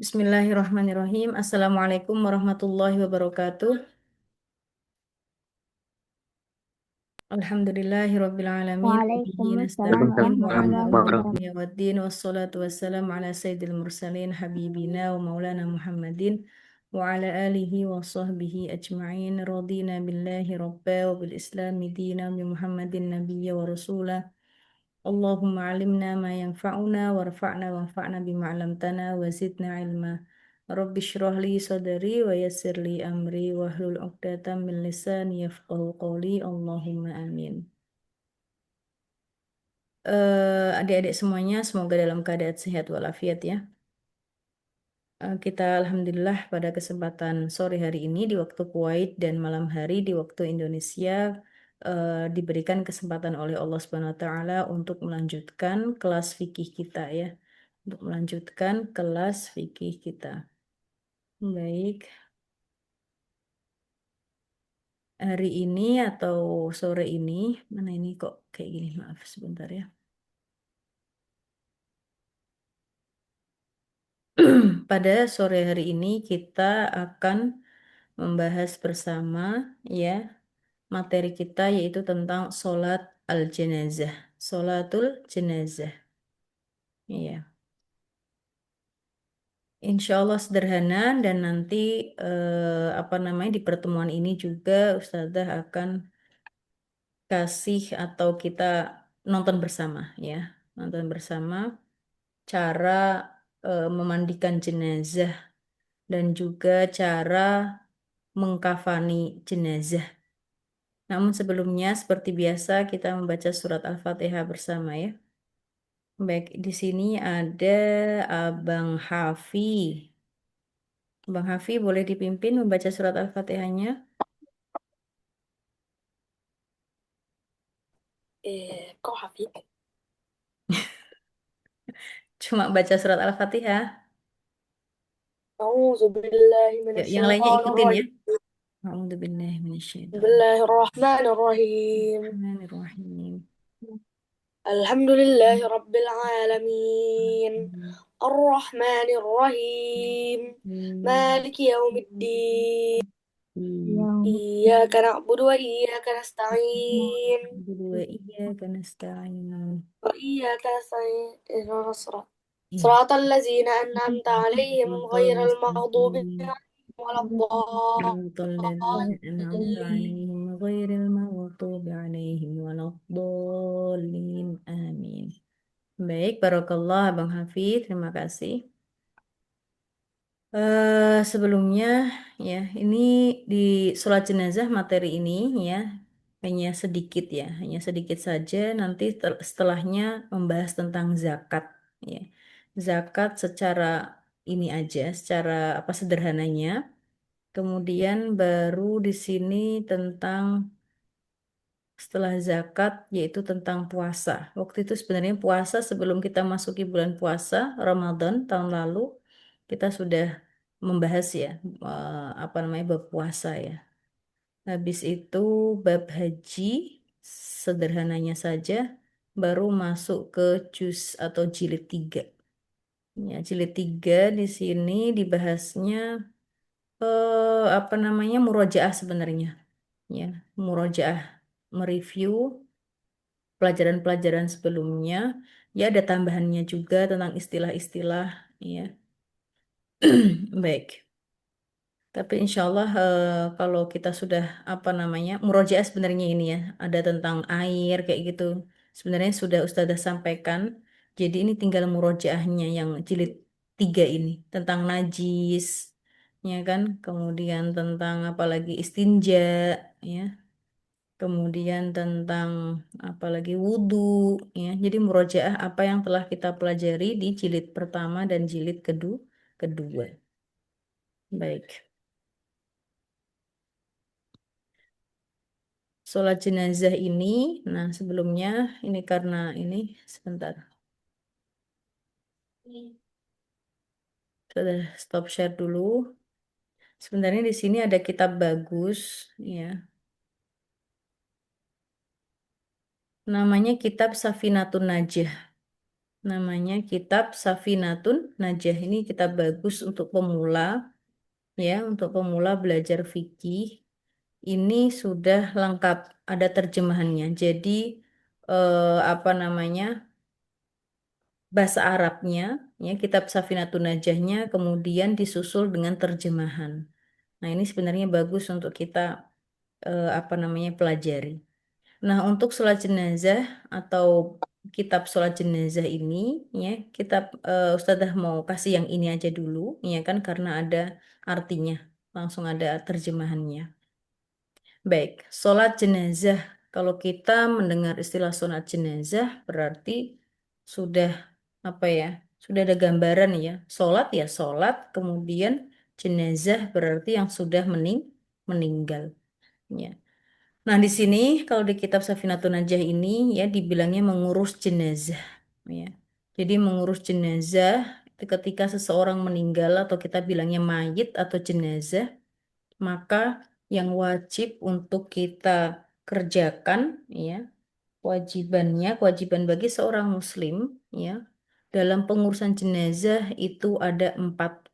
Bismillahirrahmanirrahim. Assalamualaikum warahmatullahi wabarakatuh. Alhamdulillahirrabbilalamin. Wabihi Waalaikumsalam nasta'in wa ala warahmatullahi umuri wabarakatuh. dunya waddin. Wassalatu wassalamu ala sayyidil mursalin habibina wa maulana Muhammadin wa ala alihi wa sahbihi ajma'in. Radina billahi rabba wa bil islami dina bi Muhammadin nabiyya wa rasulah. Allahumma alimna ma yanfa'una warfa'na wanfa'na bima 'allamtana wa zidna ilma. Rabbi shrah li sadri wa yassir li amri wa hlul 'uqdatam min lisani yafqahu qawli. Allahumma amin. Adik-adik semuanya semoga dalam keadaan sehat walafiat ya. Kita alhamdulillah pada kesempatan sore hari ini di waktu Kuwait dan malam hari di waktu Indonesia diberikan kesempatan oleh Allah Subhanahu wa taala untuk melanjutkan kelas fikih kita ya. Untuk melanjutkan kelas fikih kita. Baik, hari ini atau sore ini, mana ini kok kayak gini? Maaf sebentar ya. Pada sore hari ini kita akan membahas bersama ya materi kita yaitu tentang sholat al-jenazah, sholatul jenazah. Iya. Insya Allah sederhana dan nanti apa namanya di pertemuan ini juga Ustazah akan kasih atau kita nonton bersama ya, nonton bersama cara memandikan jenazah dan juga cara mengkafani jenazah. Namun sebelumnya seperti biasa kita membaca surat Al-Fatihah bersama ya. Baik, di sini ada Abang Hafi. Bang Hafi boleh dipimpin membaca surat Al-Fatihahnya? Kok Hafid? Cuma baca surat Al-Fatihah. A'udzubillahi Yang lainnya ikutin ya. minasyaitonirrajim. A'udzubillahi minasyaitonir. Bismillahirrahmanirrahim. Bismillahirrahmanirrahim. Alhamdulillahi rabbil alamin. Ar-Rahmanir-Rahim. Maliki yaumiddin. Iyyaka na'budu wa iyyaka nasta'in. Kedua iya karena stain. Wa iyyaka nasta'in. Ihdinas sirat. Iya. Siratal ladzina an'amta 'alaihim Siratal ghairil maghdubi mustaqim. 'alaihim waladdallin. Siratal ladzina an'amta 'alaihim ghairil maghdubi 'alaihim waladdallin. Amin. Baik, barakallah Bang Hafiz, terima kasih. Sebelumnya ya, ini di sholat jenazah materi ini ya hanya sedikit ya, hanya sedikit saja. Nanti setelahnya membahas tentang zakat ya. Zakat secara ini aja, secara apa sederhananya. Kemudian baru di sini tentang setelah zakat yaitu tentang puasa. Waktu itu sebenarnya puasa sebelum kita masuki bulan puasa Ramadan tahun lalu kita sudah membahas ya apa namanya bab puasa ya. Habis itu bab haji sederhananya saja baru masuk ke juz atau jilid 3. Ya, jilid 3 di sini dibahasnya apa namanya murojaah sebenarnya. Ya, murojaah mereview pelajaran-pelajaran sebelumnya. Ya, ada tambahannya juga tentang istilah-istilah. Ya, baik. Tapi insya Allah kalau kita sudah apa namanya murojaah sebenarnya ini ya ada tentang air kayak gitu. Sebenarnya sudah Ustazah sampaikan. Jadi ini tinggal murojaahnya yang jilid 3 ini tentang najis, ya kan. Kemudian tentang apalagi istinja, ya. Kemudian tentang apalagi wudhu, ya. Jadi murojaah apa yang telah kita pelajari di jilid pertama dan jilid kedua. Baik. Sholat jenazah ini, nah sebelumnya ini karena ini sebentar, sudah stop share dulu. Sebenarnya di sini ada kitab bagus, ya, namanya Kitab Safinatun Najah. namanya kitab Safinatun Najah. Ini kitab bagus untuk pemula, ya, untuk pemula belajar fikih. Ini sudah lengkap, ada terjemahannya. Jadi apa namanya, bahasa Arabnya, ya, kitab Safinatun Najahnya kemudian disusul dengan terjemahan. Nah, ini sebenarnya bagus untuk kita apa namanya, pelajari. Nah, untuk sholat jenazah atau kitab sholat jenazah ini, ya, kitab Ustazah mau kasih yang ini aja dulu, ya kan, karena ada artinya, langsung ada terjemahannya. Baik, sholat jenazah. Kalau kita mendengar istilah sholat jenazah, berarti sudah apa ya? Sudah ada gambaran ya. Sholat ya sholat, kemudian jenazah berarti yang sudah meninggal. Ya. Nah, di sini kalau di kitab Safinatun Najah ini ya dibilangnya mengurus jenazah. Ya. Jadi mengurus jenazah itu ketika seseorang meninggal atau kita bilangnya mayit atau jenazah, maka yang wajib untuk kita kerjakan, ya, kewajiban bagi seorang muslim, ya, dalam pengurusan jenazah itu ada 4.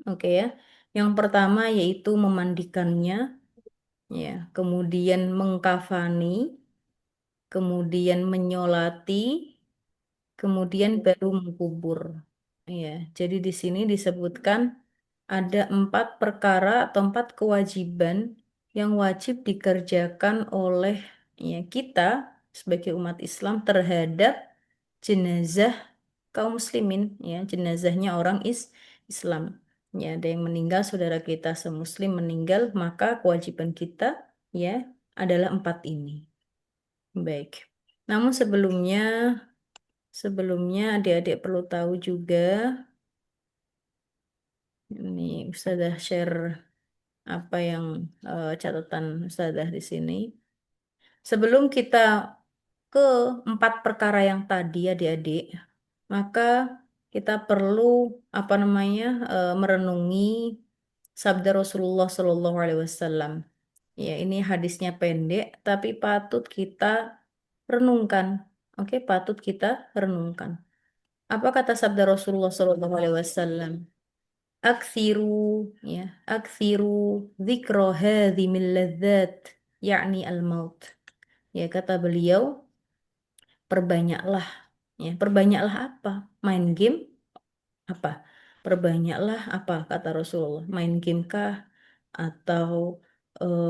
Oke ya. Yang pertama yaitu memandikannya, ya, kemudian mengkafani, kemudian menyolati, kemudian baru mengkubur. Ya, jadi di sini disebutkan ada 4 perkara atau 4 kewajiban yang wajib dikerjakan oleh, ya, kita sebagai umat Islam terhadap jenazah kaum muslimin, ya, jenazahnya orang Islam. Ya, ada yang meninggal, saudara kita semuslim meninggal, maka kewajiban kita, ya, adalah 4 ini. Baik. Namun sebelumnya adik-adik perlu tahu juga, ini Ustazah share apa yang catatan Ustazah di sini. Sebelum kita ke 4 perkara yang tadi adik-adik, maka kita perlu apa namanya, merenungi sabda Rasulullah Shallallahu Alaihi Wasallam. Ya, ini hadisnya pendek, tapi patut kita renungkan. Oke, patut kita renungkan. Apa kata sabda Rasulullah Shallallahu Alaihi Wasallam? Aksiru, ya, aksiru dzikra hadzimil ladzat, yakni al-maut. Ya, kata beliau, perbanyaklah, ya, perbanyaklah apa? Main game apa? Perbanyaklah apa kata Rasulullah? Main game kah? Atau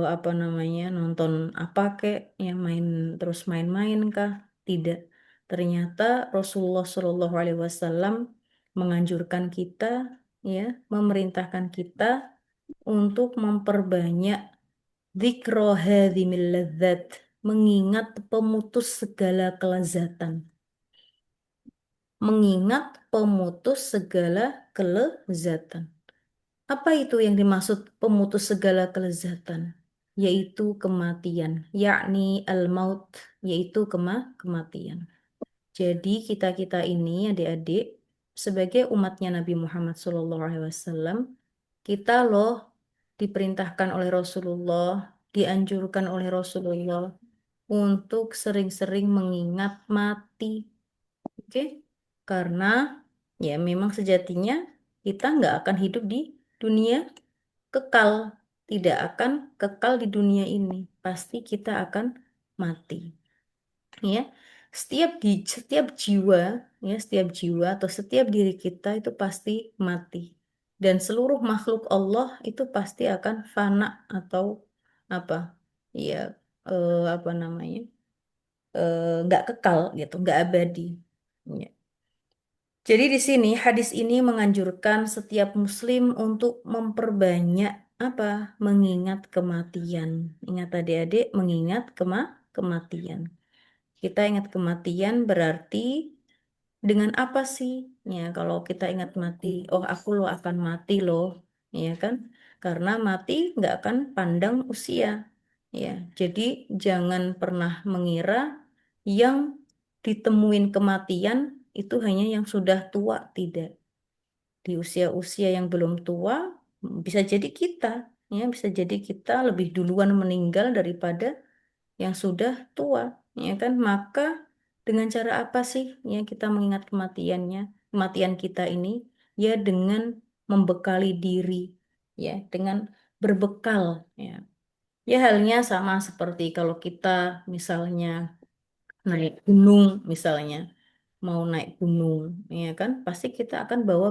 apa namanya, nonton apa kek? Ya, main terus main-main kah? Tidak. Ternyata Rasulullah Shallallahu Alaihi Wasallam menganjurkan kita, ya, memerintahkan kita untuk memperbanyak dzikra hadzimil ladzat, mengingat pemutus segala kelezatan. Mengingat pemutus segala kelezatan. Apa itu yang dimaksud pemutus segala kelezatan? Yaitu kematian, yakni al-maut, yaitu kematian. Jadi kita-kita ini adik-adik sebagai umatnya Nabi Muhammad SAW, kita loh diperintahkan oleh Rasulullah, dianjurkan oleh Rasulullah untuk sering-sering mengingat mati. Oke? Karena ya memang sejatinya kita nggak akan hidup di dunia kekal, tidak akan kekal di dunia ini. Pasti kita akan mati. Ya, setiap jiwa, ya, setiap jiwa atau setiap diri kita itu pasti mati. Dan seluruh makhluk Allah itu pasti akan fana atau apa? Ya, apa namanya? Nggak kekal gitu, nggak abadi. Ya. Jadi di sini hadis ini menganjurkan setiap muslim untuk memperbanyak apa? Mengingat kematian. Ingat adik-adik, mengingat kematian. Kita ingat kematian berarti dengan apa sih? Ya, kalau kita ingat mati, oh aku loh akan mati loh, ya kan? Karena mati nggak akan pandang usia. Ya, jadi jangan pernah mengira yang ditemuin kematian itu hanya yang sudah tua, tidak. Di usia-usia yang belum tua, bisa jadi kita, ya, bisa jadi kita lebih duluan meninggal daripada yang sudah tua, ya kan? Maka Dengan cara apa sih ya kita mengingat kematiannya, kematian kita ini? Ya dengan membekali diri, ya dengan berbekal, ya. Ya halnya sama seperti kalau kita misalnya naik gunung misalnya, mau naik gunung, ya kan pasti kita akan bawa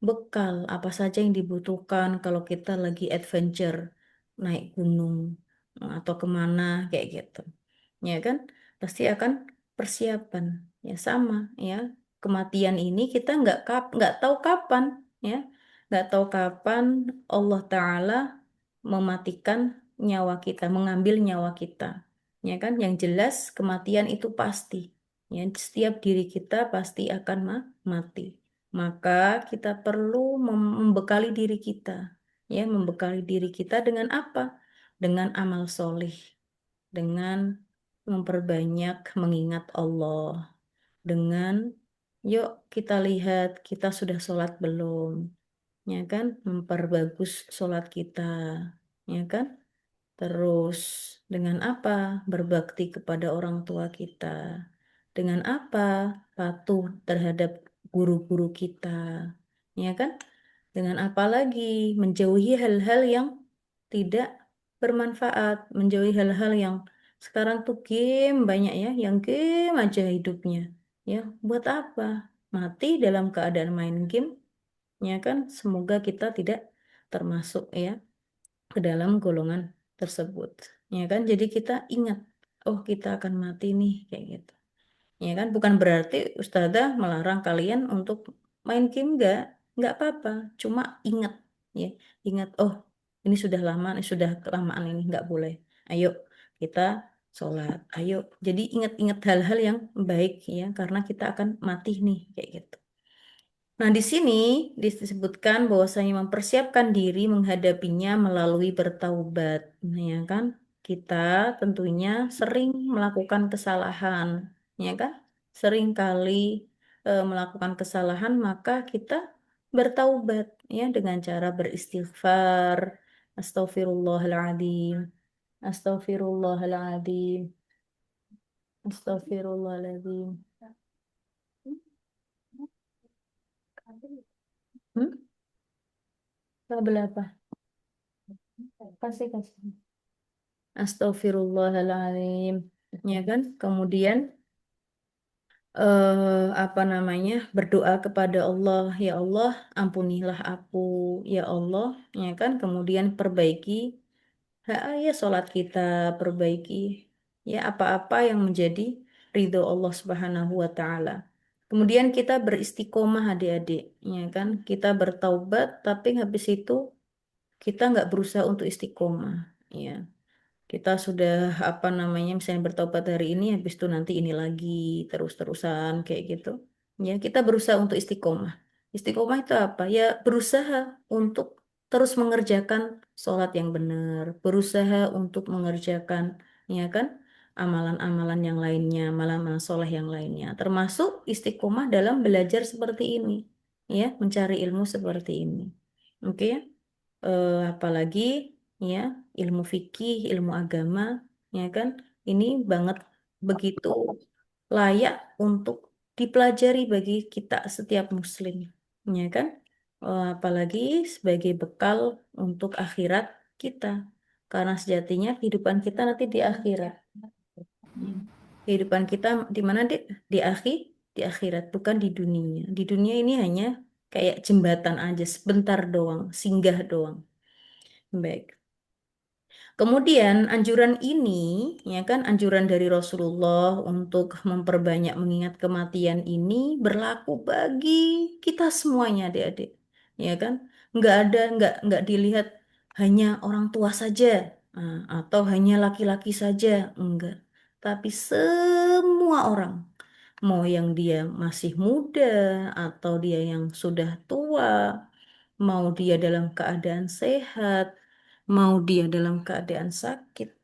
bekal apa saja yang dibutuhkan kalau kita lagi adventure naik gunung atau kemana kayak gitu, ya kan pasti akan persiapan. Ya sama, ya kematian ini kita nggak tahu kapan, ya nggak tahu kapan Allah Ta'ala mematikan nyawa kita, mengambil nyawa kita. Ya kan, yang jelas kematian itu pasti. Ya, setiap diri kita pasti akan mati. Maka kita perlu membekali diri kita. Ya, membekali diri kita dengan apa? Dengan amal soleh, dengan memperbanyak mengingat Allah, dengan yuk kita lihat kita sudah sholat belum, ya kan? Memperbagus sholat kita, ya kan? Terus dengan apa? Berbakti kepada orang tua kita. Dengan apa? Patuh terhadap guru-guru kita. Ya kan? Dengan apa lagi? Menjauhi hal-hal yang tidak bermanfaat. Menjauhi hal-hal yang sekarang tuh game banyak ya. Yang game aja hidupnya. Ya, buat apa? Mati dalam keadaan main game. Ya kan? Semoga kita tidak termasuk ya ke dalam golongan tersebut. Ya kan? Jadi kita ingat, oh kita akan mati nih kayak gitu. Ya kan? Bukan berarti Ustazah melarang kalian untuk main game, enggak apa-apa. Cuma ingat ya, ingat oh ini sudah lama, ini sudah kelamaan ini enggak boleh. Ayo kita sholat. Ayo. Jadi ingat-ingat hal-hal yang baik ya karena kita akan mati nih kayak gitu. Nah, di sini disebutkan bahwasanya mempersiapkan diri menghadapinya melalui bertaubat. Nah, ya kan? Kita tentunya sering melakukan kesalahan, ya kan? Sering kali melakukan kesalahan, maka kita bertaubat ya dengan cara beristighfar. Astagfirullahaladzim. Astagfirullahaladzim. Astagfirullahaladzim. Hmm? Kabel apa? Kasih. Astagfirullahaladzim. Ya kan? Kemudian apa namanya? Berdoa kepada Allah, ya Allah, ampunilah aku, ya Allah, ya kan? Kemudian perbaiki ya sholat kita, perbaiki ya apa-apa yang menjadi ridho Allah Subhanahu wa taala. Kemudian kita beristiqomah adik-adik, ya kan? Kita bertaubat tapi habis itu kita nggak berusaha untuk istiqomah, ya. Kita sudah apa namanya misalnya bertobat hari ini habis itu nanti ini lagi terus-terusan kayak gitu. Ya, kita berusaha untuk istiqomah. Istiqomah itu apa? Ya berusaha untuk terus mengerjakan sholat yang benar, berusaha untuk mengerjakan ya kan amalan-amalan yang lainnya, amalan-amalan soleh yang lainnya, termasuk istiqomah dalam belajar seperti ini, ya, mencari ilmu seperti ini. Oke ya? Apalagi ya ilmu fikih, ilmu agama, ya kan? Ini banget begitu layak untuk dipelajari bagi kita setiap muslim, ya kan? Apalagi sebagai bekal untuk akhirat kita. Karena sejatinya kehidupan kita nanti di akhirat. Ya. Kehidupan kita di mana, Dek? Di akhirat, bukan di dunia. Di dunia ini hanya kayak jembatan aja, sebentar doang, singgah doang. Baik. Kemudian anjuran ini, ya kan, anjuran dari Rasulullah untuk memperbanyak mengingat kematian ini berlaku bagi kita semuanya, adik-adik. Ya kan, nggak dilihat hanya orang tua saja, atau hanya laki-laki saja, enggak. Tapi semua orang, mau yang dia masih muda atau dia yang sudah tua, mau dia dalam keadaan sehat, mau dia dalam keadaan sakit.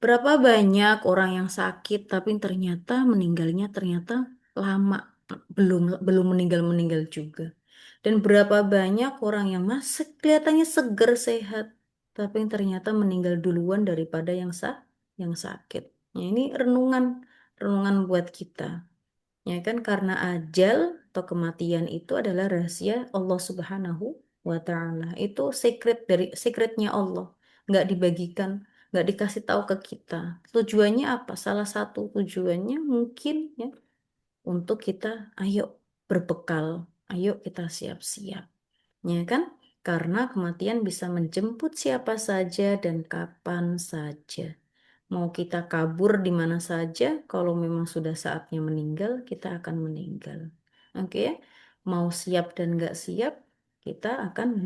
Berapa banyak orang yang sakit tapi ternyata meninggalnya ternyata lama, belum belum meninggal juga. Dan berapa banyak orang yang masih kelihatannya seger sehat tapi yang ternyata meninggal duluan daripada yang sakit. Ya, ini renungan renungan buat kita. Ya kan karena ajal atau kematian itu adalah rahasia Allah Subhanahu wa taala. Itu secretnya Allah, nggak dibagikan, nggak dikasih tahu ke kita. Tujuannya apa? Salah satu tujuannya mungkin ya untuk kita ayo berbekal, ayo kita siap-siap. Ya kan? Karena kematian bisa menjemput siapa saja dan kapan saja. Mau kita kabur di mana saja, kalau memang sudah saatnya meninggal, kita akan meninggal. Oke, ya? Mau siap dan nggak siap, kita akan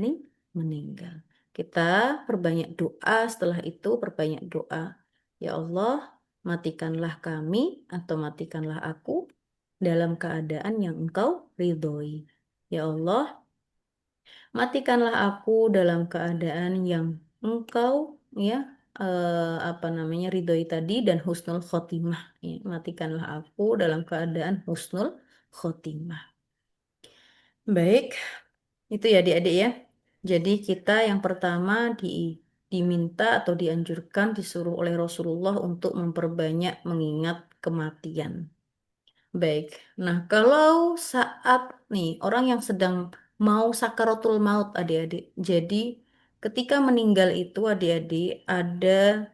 meninggal. Kita perbanyak doa, setelah itu perbanyak doa. Ya Allah, matikanlah kami atau matikanlah aku dalam keadaan yang Engkau ridhoi. Ya Allah, matikanlah aku dalam keadaan yang engkau ya apa namanya ridhoi tadi dan husnul khotimah. Ya, matikanlah aku dalam keadaan husnul khotimah. Baik, itu ya adik-adik ya. Jadi kita yang pertama diminta atau dianjurkan disuruh oleh Rasulullah untuk memperbanyak mengingat kematian. Baik. Nah, kalau saat nih orang yang sedang mau sakaratul maut adik-adik. Jadi ketika meninggal itu adik-adik ada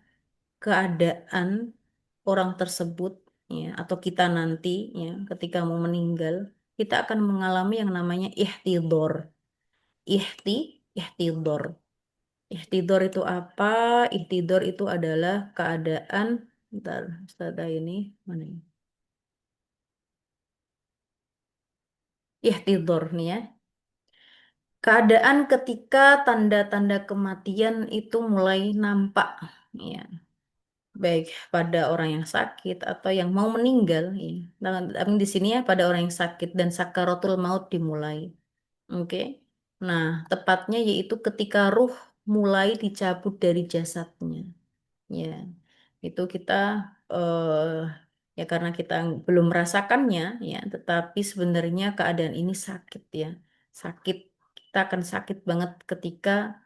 keadaan orang tersebut ya atau kita nanti ya ketika mau meninggal kita akan mengalami yang namanya ihtidor. Ihtidor. Ihtidor itu apa? Ihtidor itu adalah keadaan bentar, Ustazah ini mana ya? Ihtidor nih ya. Keadaan ketika tanda-tanda kematian itu mulai nampak, ya, baik pada orang yang sakit atau yang mau meninggal, ya. Nah, tapi di sini ya pada orang yang sakit dan sakaratul maut dimulai, oke. Nah, tepatnya yaitu ketika ruh mulai dicabut dari jasadnya. Ya, itu kita ya karena kita belum merasakannya ya, tetapi sebenarnya keadaan ini sakit ya. Sakit, kita akan sakit banget ketika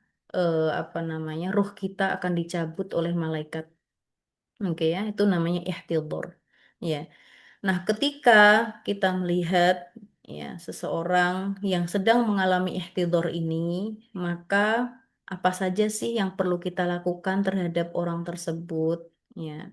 apa namanya ruh kita akan dicabut oleh malaikat. Oke ya, itu namanya ihtidor. Ya. Nah, ketika kita melihat ya seseorang yang sedang mengalami ihtidor ini, maka apa saja sih yang perlu kita lakukan terhadap orang tersebut? Ya.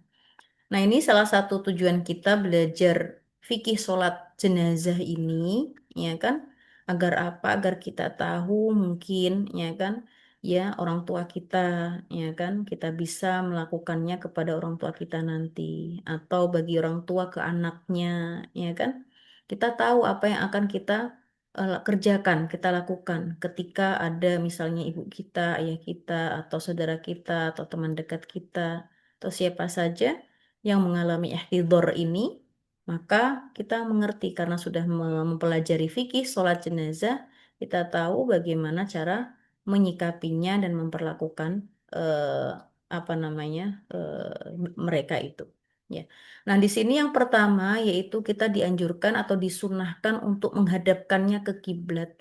Nah, ini salah satu tujuan kita belajar fikih sholat jenazah ini, ya kan? Agar apa? Agar kita tahu mungkin, ya kan? Ya, orang tua kita, ya kan? Kita bisa melakukannya kepada orang tua kita nanti, atau bagi orang tua ke anaknya, ya kan? Kita tahu apa yang akan kita kerjakan, kita lakukan ketika ada misalnya ibu kita, ayah kita, atau saudara kita, atau teman dekat kita, atau siapa saja yang mengalami ihtidor ini, maka kita mengerti karena sudah mempelajari fikih sholat jenazah, kita tahu bagaimana cara menyikapinya dan memperlakukan apa namanya mereka itu. Ya. Nah, di sini yang pertama yaitu kita dianjurkan atau disunahkan untuk menghadapkannya ke kiblat.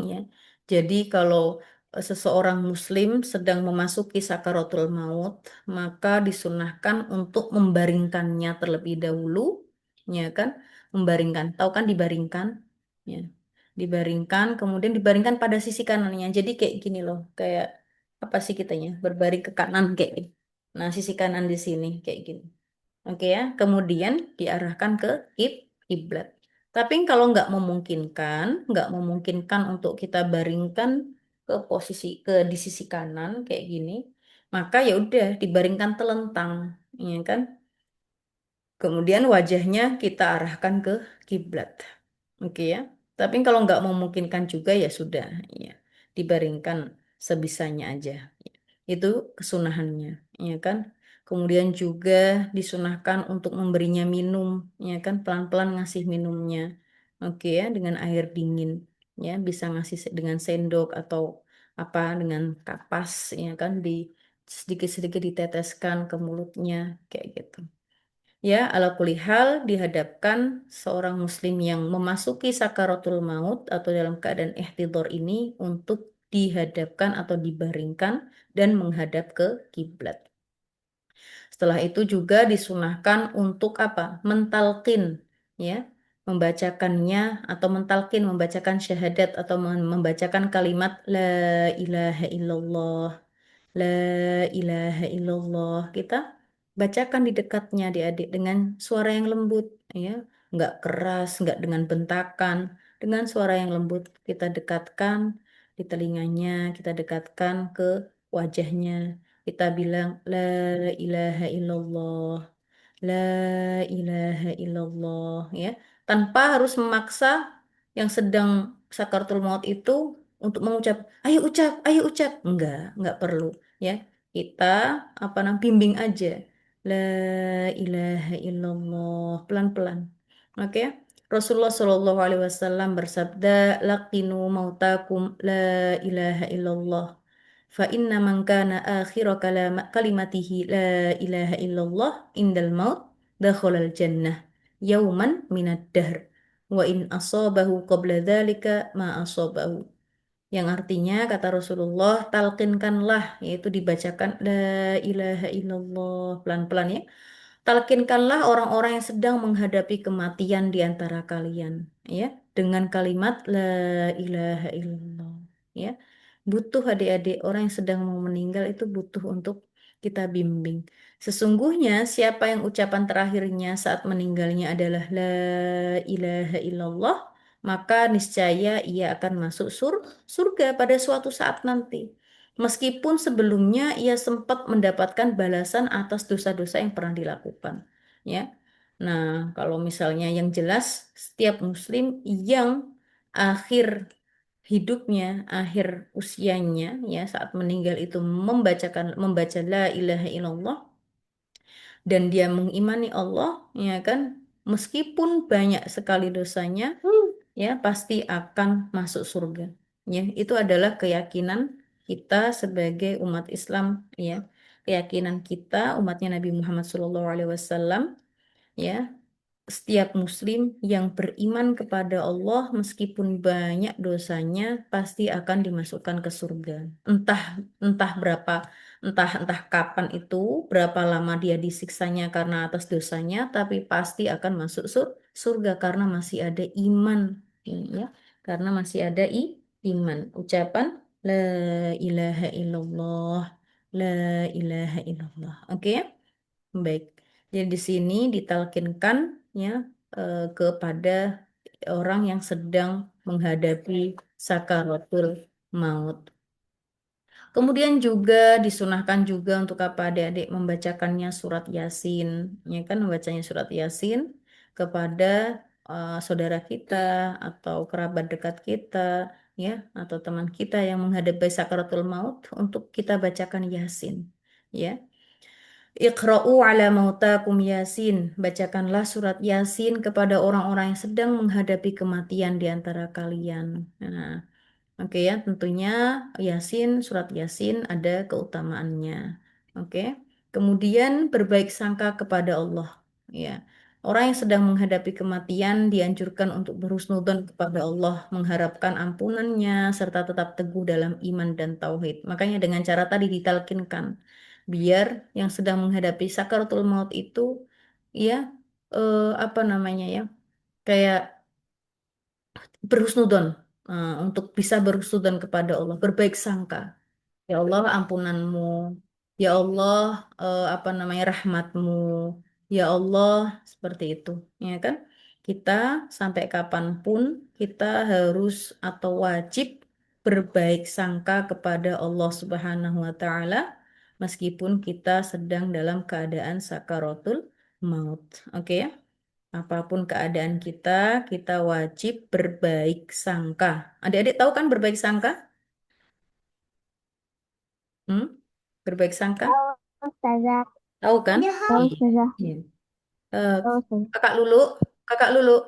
Ya. Jadi kalau seseorang muslim sedang memasuki sakaratul maut, maka disunahkan untuk membaringkannya terlebih dahulu, ya kan? Membaringkan, tahu kan dibaringkan? Ya. Dibaringkan, kemudian dibaringkan pada sisi kanannya. Jadi kayak gini loh, kayak apa sih kitanya? Berbaring ke kanan kayak gini. Nah, sisi kanan di sini kayak gini. Oke ya, kemudian diarahkan ke kiblat. Tapi kalau nggak memungkinkan untuk kita baringkan ke posisi di sisi kanan kayak gini, maka ya udah dibaringkan telentang, ya kan? Kemudian wajahnya kita arahkan ke kiblat. Oke ya. Tapi kalau nggak memungkinkan juga ya sudah, ya dibaringkan sebisanya aja. Itu kesunahannya, ya kan? Kemudian juga disunahkan untuk memberinya minum, ya kan? Pelan-pelan ngasih minumnya. Oke ya, dengan air dingin, ya bisa ngasih dengan sendok atau apa dengan kapas, ya kan? Di sedikit-sedikit diteteskan ke mulutnya, kayak gitu. Ya, ala kulihal dihadapkan seorang muslim yang memasuki sakaratul maut atau dalam keadaan ihtidor ini untuk dihadapkan atau dibaringkan dan menghadap ke kiblat. Setelah itu juga disunahkan untuk apa? Mentalkin. ya, membacakannya atau mentalkin, membacakan syahadat atau membacakan kalimat la ilaha illallah, la ilaha illallah. Kita bacakan di dekatnya adik-adik dengan suara yang lembut, ya, nggak keras, nggak dengan bentakan, dengan suara yang lembut. Kita dekatkan di telinganya, kita dekatkan ke wajahnya. Kita bilang la ilaha illallah. La ilaha illallah, ya, tanpa harus memaksa yang sedang sakaratul maut itu untuk mengucap, ayo ucap, enggak perlu, ya. Kita apa namanya bimbing aja, la ilaha illallah, pelan-pelan, oke ya. Rasulullah Shallallahu Alaihi Wasallam bersabda, laqinu mautakum la ilaha illallah. Fa inna man kana akhira kalimatihi la ilaha illallah indal maut dakhalal jannah yauman minad dahr wa in asabahu qabla dzalika ma asabahu. Yang artinya kata Rasulullah, talqinkanlah, yaitu dibacakan la ilaha illallah pelan-pelan, ya. Talkinkanlah orang-orang yang sedang menghadapi kematian di antara kalian, ya, dengan kalimat la ilaha illallah, ya. Butuh adik-adik, orang yang sedang mau meninggal itu butuh untuk kita bimbing. Sesungguhnya siapa yang ucapan terakhirnya saat meninggalnya adalah la ilaha illallah, maka niscaya ia akan masuk surga pada suatu saat nanti. Meskipun sebelumnya ia sempat mendapatkan balasan atas dosa-dosa yang pernah dilakukan. Ya. Nah, kalau misalnya yang jelas, setiap muslim yang akhir hidupnya, akhir usianya, ya, saat meninggal itu membaca la ilaha illallah, dan dia mengimani Allah, ya kan, meskipun banyak sekali dosanya, ya, pasti akan masuk surga. Ya, itu adalah keyakinan kita sebagai umat Islam, ya. Keyakinan kita umatnya Nabi Muhammad SAW, ya. Setiap muslim yang beriman kepada Allah meskipun banyak dosanya pasti akan dimasukkan ke surga. Entah entah berapa, entah kapan itu, berapa lama dia disiksanya karena atas dosanya, tapi pasti akan masuk surga karena masih ada iman, ya. Karena masih ada iman. Ucapan la ilaha illallah, la ilaha illallah. Oke ya? Baik. Jadi di sini ditalkinkan, ya, kepada orang yang sedang menghadapi sakaratul maut. Kemudian juga disunahkan juga untuk apa adik-adik membacakannya surat Yasin, ya kan, membacanya surat Yasin kepada saudara kita atau kerabat dekat kita, ya, atau teman kita yang menghadapi sakaratul maut, untuk kita bacakan Yasin, ya. Iqra'u ala mautakum Yasin. Bacakanlah surat Yasin kepada orang-orang yang sedang menghadapi kematian di antara kalian. Nah, oke ya, tentunya Yasin, surat Yasin ada keutamaannya. Oke. Kemudian berbaik sangka kepada Allah. Ya. Orang yang sedang menghadapi kematian dianjurkan untuk berhusnudzon kepada Allah, mengharapkan ampunannya, serta tetap teguh dalam iman dan tauhid. Makanya dengan cara tadi ditalkinkan, biar yang sedang menghadapi sakaratul maut itu, ya, apa namanya ya, kayak berhusnudon, untuk bisa berhusnudon kepada Allah, berbaik sangka. Ya Allah, ampunanmu. Ya Allah, apa namanya, rahmatmu. Ya Allah, seperti itu. Ya kan? Kita sampai kapanpun kita harus atau wajib berbaik sangka kepada Allah Subhanahu wa Ta'ala, meskipun kita sedang dalam keadaan sakaratul maut. Oke ya? Apapun keadaan kita, kita wajib berbaik sangka. Adik-adik tahu kan berbaik sangka? Hmm? Berbaik sangka? Tahu, Ustazah. Tahu kan? Ya. Tahu, Iya. Ustazah. Iya. Eh, Tahu, Ustazah. kakak Lulu, kakak Lulu.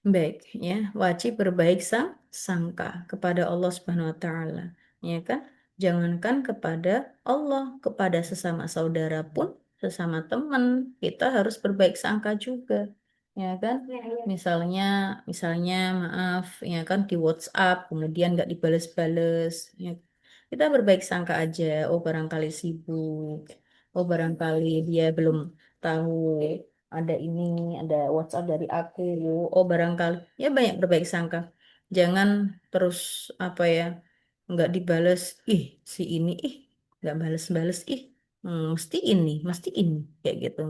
Baik, ya, wajib berbaik sangka kepada Allah Subhanahu wa Ta'ala, ya kan? Jangankan kepada Allah, kepada sesama saudara pun, sesama teman, kita harus berbaik sangka juga, ya kan? Ya, ya. Misalnya, misalnya maaf, ya kan, di WhatsApp, kemudian nggak dibales-bales, ya. kita berbaik sangka aja. Oh barangkali sibuk, oh barangkali dia belum tahu ada ini, ada WhatsApp dari aku. Oh barangkali, ya banyak berbaik sangka. Jangan terus apa ya, nggak dibales, ih si ini, ih nggak bales-bales, ih mesti ini, kayak gitu.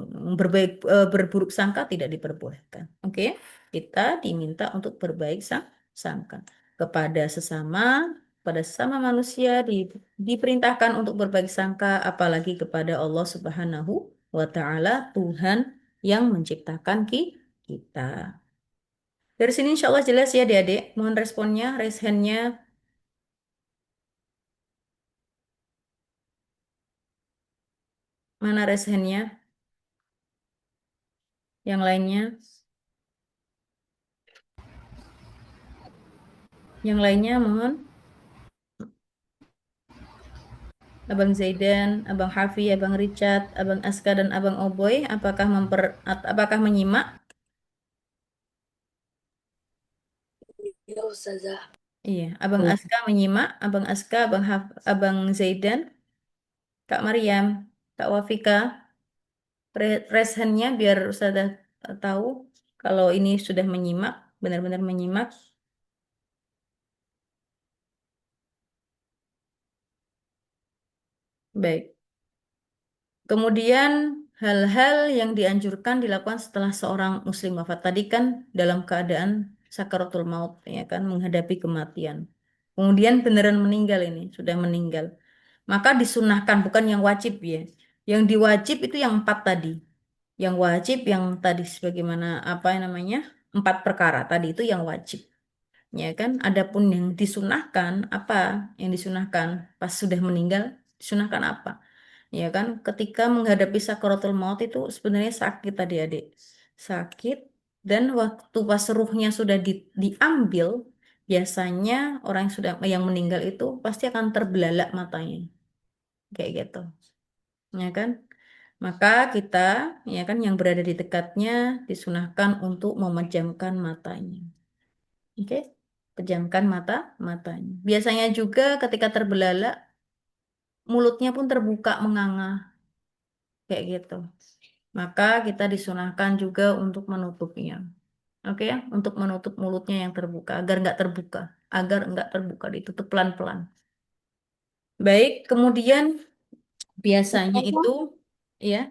Berburuk sangka tidak diperbolehkan. Oke, kita diminta untuk berbaik sangka kepada sesama, pada sesama manusia diperintahkan untuk berbaik sangka, apalagi kepada Allah Subhanahu wa Ta'ala, Tuhan yang menciptakan kita. Dari sini insya Allah jelas ya adik-adik. Mohon responnya, raise hand-nya. Mana raise hand-nya? Yang lainnya? Yang lainnya mohon. Abang Zaidan, Abang Hafi, Abang Richard, Abang Aska, dan Abang Oboy, apakah menyimak? Ya Ustazah. Iya, Abang Aska menyimak, Abang Aska, Abang Zaidan, Kak Mariam, Kak Wafika, raise hand-nya biar Ustazah tahu kalau ini sudah menyimak, benar-benar menyimak. Baik. Kemudian hal-hal yang dianjurkan dilakukan setelah seorang muslim wafat tadi kan dalam keadaan sakaratul maut ya kan menghadapi kematian. Kemudian beneran meninggal ini, sudah meninggal. Maka disunahkan bukan yang wajib ya. Yang diwajib itu yang empat tadi. Yang wajib yang tadi sebagaimana apa namanya? Empat perkara tadi itu yang wajib. Ya kan? Adapun yang disunahkan apa? Yang disunahkan pas sudah meninggal disunahkan apa? Ya kan, ketika menghadapi sakaratul maut itu sebenarnya sakit tadi adik. Sakit dan waktu pas ruhnya sudah diambil, biasanya orang yang sudah yang meninggal itu pasti akan terbelalak matanya. Kayak gitu. Ya kan? Maka kita ya kan yang berada di dekatnya disunahkan untuk memejamkan matanya. Oke? Pejamkan matanya. Biasanya juga ketika terbelalak mulutnya pun terbuka menganga kayak gitu. Maka kita disunahkan juga untuk menutupnya. Oke ya, untuk menutup mulutnya yang terbuka agar nggak terbuka ditutup pelan-pelan. Baik, kemudian biasanya Ustazah, itu ya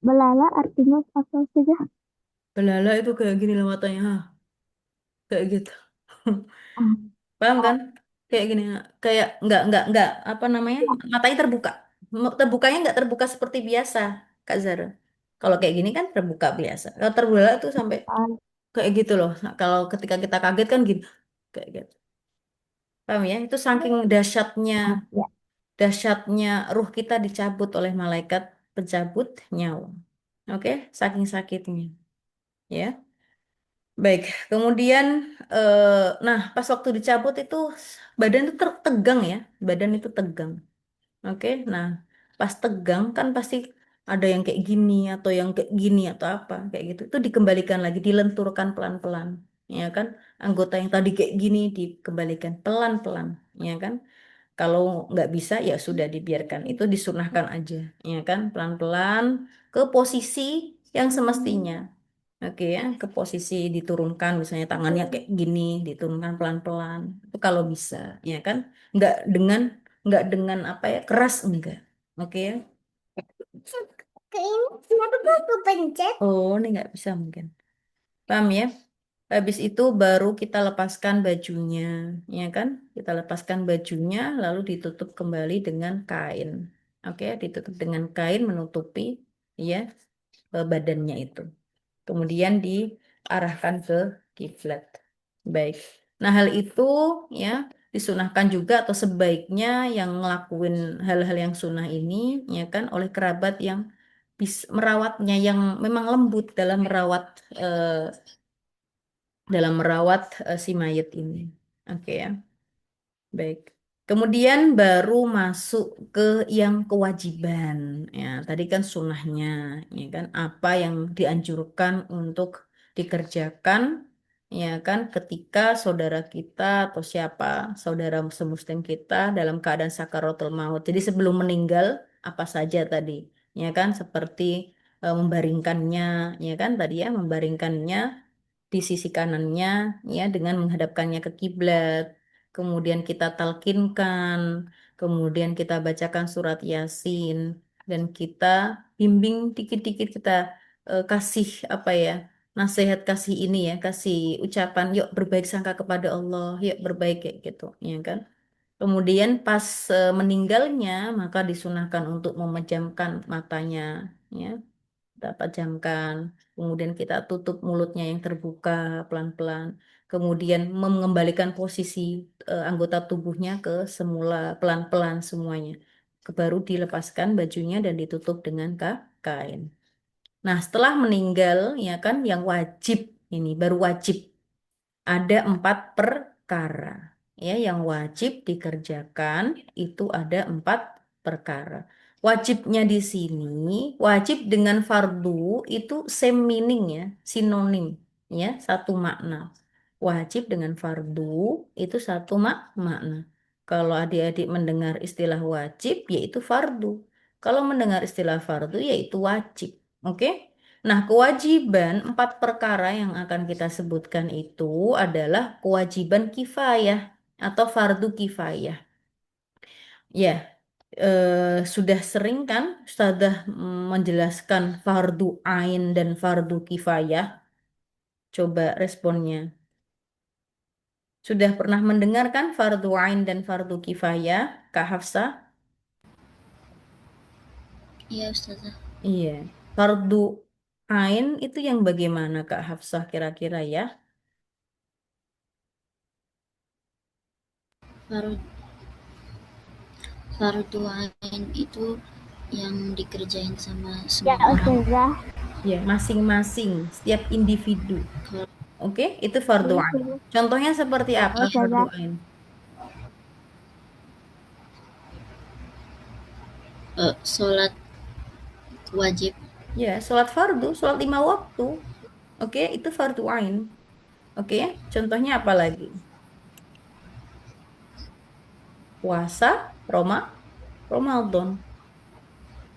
belala artinya apa saja? belala itu kayak gini lah matanya, kayak gitu. Ah, Paham kan? Kayak gini, kayak nggak apa namanya? Matanya terbuka. Terbukanya nggak terbuka seperti biasa, Kak Zara. Kalau kayak gini kan terbuka biasa. Kalau terbelalak tuh sampai ah, kayak gitu loh. Nah, kalau ketika kita kaget kan gini, kayak gitu. Paham ya? Itu saking dahsyatnya, ya. dahsyatnya ruh kita dicabut oleh malaikat pencabut nyawa. Oke, saking sakitnya, ya. Baik, kemudian, eh, nah pas waktu dicabut itu badan itu tegang ya, badan itu tegang. Oke, nah pas tegang kan pasti ada yang kayak gini atau yang kayak gini atau apa kayak gitu. Itu dikembalikan lagi, dilenturkan pelan-pelan, ya kan? Anggota yang tadi kayak gini dikembalikan pelan-pelan, ya kan? Kalau nggak bisa ya sudah dibiarkan. Itu disunahkan aja, ya kan? Pelan-pelan ke posisi yang semestinya. Oke ya, ke posisi diturunkan, misalnya tangannya kayak gini, diturunkan pelan-pelan. Itu kalau bisa, ya kan? Nggak dengan nggak dengan apa ya keras enggak. Oke ya. Kenapa aku pencet? Oh, ini nggak bisa mungkin. Paham ya? Habis itu baru kita lepaskan bajunya, ya kan? Kita lepaskan bajunya, lalu ditutup kembali dengan kain. Oke, ditutup dengan kain menutupi ya badannya itu. Kemudian diarahkan ke kiblat. Baik. Nah, hal itu ya disunahkan juga atau sebaiknya yang ngelakuin hal-hal yang sunnah ini ya kan oleh kerabat yang bisa merawatnya yang memang lembut eh, dalam merawat si mayat ini. Oke ya. Baik. Kemudian baru masuk ke yang kewajiban. Ya, tadi kan sunnahnya, ya kan apa yang dianjurkan untuk dikerjakan, ya kan, ketika saudara kita atau siapa, saudara semuslim kita dalam keadaan sakaratul maut. Jadi sebelum meninggal, apa saja tadi, ya kan, seperti membaringkannya, ya kan, tadi ya, membaringkannya di sisi kanannya ya dengan menghadapkannya ke kiblat. Kemudian kita talkinkan, kemudian kita bacakan surat Yasin dan kita bimbing dikit-dikit kita kasih apa ya? Nasihat kasih ini ya, kasih ucapan yuk berbaik sangka kepada Allah, yuk berbaik kayak gitu, ya kan? Kemudian pas meninggalnya maka disunahkan untuk memejamkan matanya, ya kita pejamkan, kemudian kita tutup mulutnya yang terbuka pelan-pelan, kemudian mengembalikan posisi anggota tubuhnya ke semula pelan-pelan semuanya. Baru dilepaskan bajunya dan ditutup dengan kain. Nah, setelah meninggal, ya kan, yang wajib ini baru wajib ada 4 perkara ya yang wajib dikerjakan itu ada 4 perkara. Wajibnya di sini wajib dengan fardu itu same meaning ya, sinonim ya, satu makna. Wajib dengan fardu itu satu makna. Kalau adik-adik mendengar istilah wajib yaitu fardu. Kalau mendengar istilah fardu yaitu wajib. Oke? Nah, kewajiban 4 perkara yang akan kita sebutkan itu adalah kewajiban kifayah atau fardu kifayah. Ya, sudah sering kan Ustazah menjelaskan fardu ain dan fardu kifayah. Coba responnya. Sudah pernah mendengar kan fardu ain dan fardu kifayah, Kak Hafsah? Iya, Ustazah. Iya. Fardu ain itu yang bagaimana Kak Hafsah kira-kira ya? Far- Fardu ain itu yang dikerjain sama semua orang. Ustazah. Ya, masing-masing, setiap individu. Kalau Oke, itu fardu ain. Contohnya seperti ya, apa fardu Ustazah. ain? Sholat wajib, Ya, sholat fardu, sholat 5 waktu. Oke, itu fardu ain. Oke, contohnya apa lagi? Puasa, Ramadan.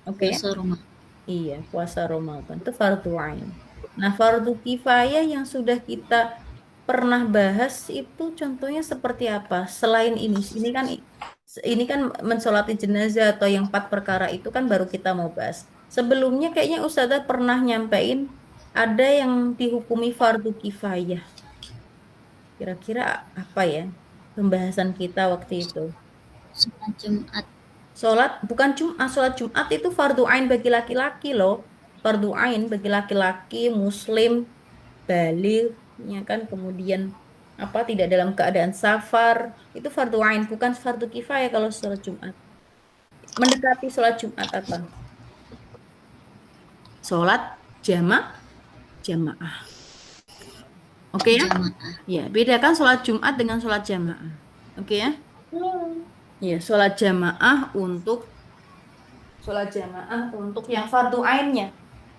Oke, puasa rumah. iya, puasa Ramadan itu fardu ain. Nah, fardu kifayah yang sudah kita pernah bahas itu contohnya seperti apa? Selain ini kan mensolati jenazah atau yang 4 perkara itu kan baru kita mau bahas. Sebelumnya kayaknya Ustazah pernah nyampein ada yang dihukumi fardu kifayah. Kira-kira apa ya pembahasan kita waktu itu? Sholat Jumat. Bukan Jumat, sholat Jumat itu fardu ain bagi laki-laki loh. Fardu ain bagi laki-laki muslim baligh ya kan, kemudian apa tidak dalam keadaan safar, itu fardu ain bukan fardu kifayah kalau sholat Jumat. Mendekati sholat Jumat apa? Sholat jamaah. Oke ya? Jamaah. Ya, bedakan sholat Jumat dengan sholat jamaah. Oke ya? Ya, sholat jamaah untuk yang fardu ainnya.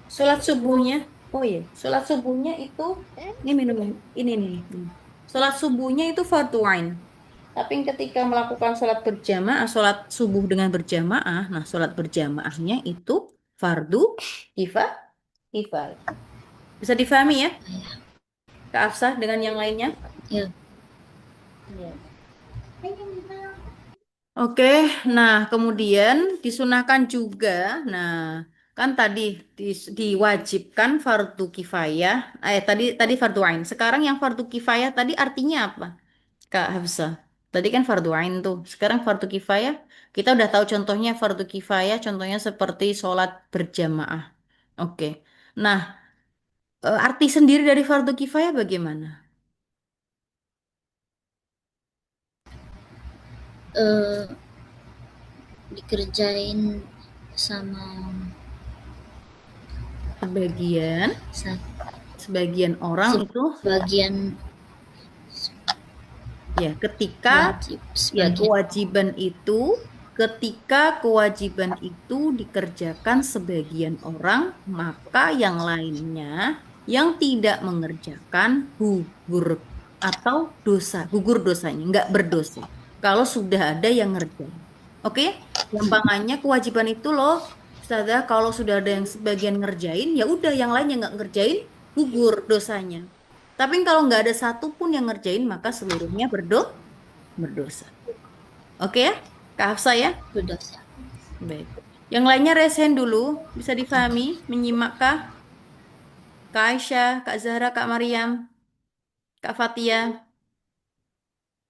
Sholat subuhnya, oh iya, sholat subuhnya itu, ini minum, ini nih. Sholat subuhnya itu fardu ain. Tapi ketika melakukan sholat berjamaah, sholat subuh dengan berjamaah, nah sholat berjamaahnya itu fardu kifah, kifayah. Bisa difahami ya, Kak Afsah dengan yang lainnya? Ya, Iya. Oke, nah kemudian disunahkan juga, nah kan tadi diwajibkan fardu kifayah, tadi tadi fardu ain. Sekarang yang fardu kifayah tadi artinya apa, Kak Hafsah? Tadi kan fardu ain tuh. Sekarang fardu kifayah, kita udah tahu contohnya fardu kifayah, contohnya seperti sholat berjamaah. Oke, nah arti sendiri dari fardu kifayah bagaimana? eh, dikerjain sama Sebagian, sa- sebagian orang itu sebagian ya ketika wajib, Ya, sebagian ketika kewajiban itu dikerjakan sebagian orang, maka yang lainnya Yang tidak mengerjakan gugur atau dosa, gugur dosanya, nggak berdosa. Kalau sudah ada yang ngerjain. Oke? Gampangannya kewajiban itu loh, Ustazah, kalau sudah ada yang sebagian ngerjain, ya udah yang lain yang nggak ngerjain, gugur dosanya. Tapi kalau nggak ada satupun yang ngerjain, maka seluruhnya berdosa. Oke ya? Kak Hafsa ya? berdosa. Baik. Yang lainnya resen dulu, bisa difahami, menyimak Kak? Kak Aisyah, Kak Zahra, Kak Mariam, Kak Fatia,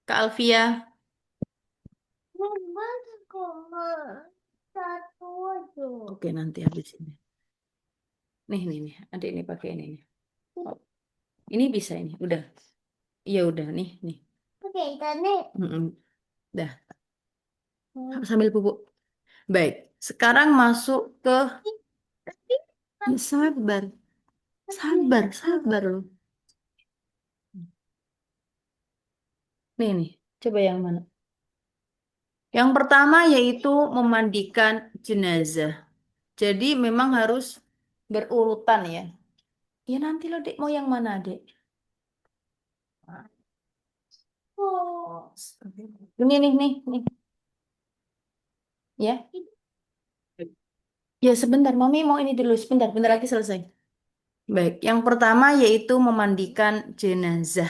Kak Alfia. Oke, nanti habis ini. Nih. Adik ini pakai ini nih. Oh, ini bisa ini. Udah. Iya udah nih. Pakai internet. Dah. Sambil bubuk. Baik. Sekarang masuk ke sabar. Sabar loh. Nih. Coba yang mana? Yang pertama yaitu memandikan jenazah. Jadi memang harus berurutan ya. Ya nanti lo dek mau yang mana dek? Oh, ini nih. Ya. Ya sebentar, Mami mau ini dulu. Bentar lagi selesai. Baik, yang pertama yaitu memandikan jenazah.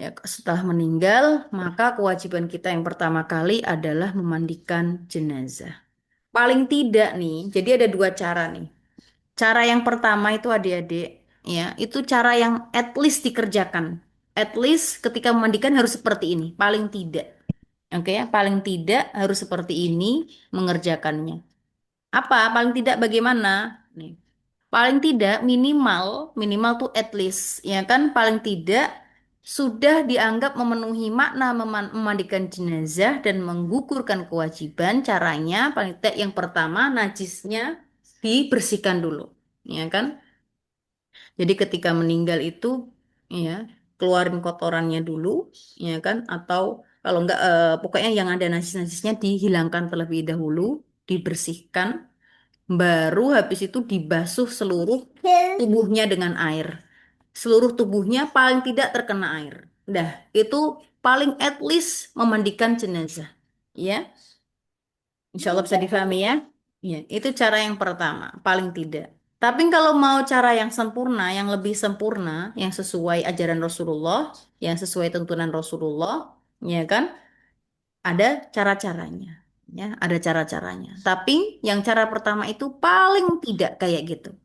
Ya, setelah meninggal, maka kewajiban kita yang pertama kali adalah memandikan jenazah. Paling tidak nih, jadi ada dua cara nih. Cara yang pertama itu adik-adik, ya, itu cara yang at least dikerjakan. At least ketika memandikan harus seperti ini, paling tidak. Oke ya, paling tidak harus seperti ini mengerjakannya. Apa? Paling tidak bagaimana? Nih, paling tidak minimal tuh at least, ya kan? Paling tidak sudah dianggap memenuhi makna memandikan jenazah dan menggugurkan kewajiban. Caranya paling tidak yang pertama najisnya dibersihkan dulu, ya kan? Jadi ketika meninggal itu, ya keluarin kotorannya dulu, ya kan? Atau kalau enggak, pokoknya yang ada najis-najisnya dihilangkan terlebih dahulu, dibersihkan. Baru habis itu dibasuh seluruh tubuhnya dengan air. Seluruh tubuhnya paling tidak terkena air. Dah, itu paling at least memandikan jenazah. Ya, insya Allah bisa difahami ya. Ya, itu cara yang pertama, paling tidak. Tapi kalau mau cara yang sempurna, yang lebih sempurna, yang sesuai ajaran Rasulullah, yang sesuai tuntunan Rasulullah, ya kan? Ada cara-caranya. Ya, ada cara-caranya. Tapi yang cara pertama itu paling tidak kayak gitu.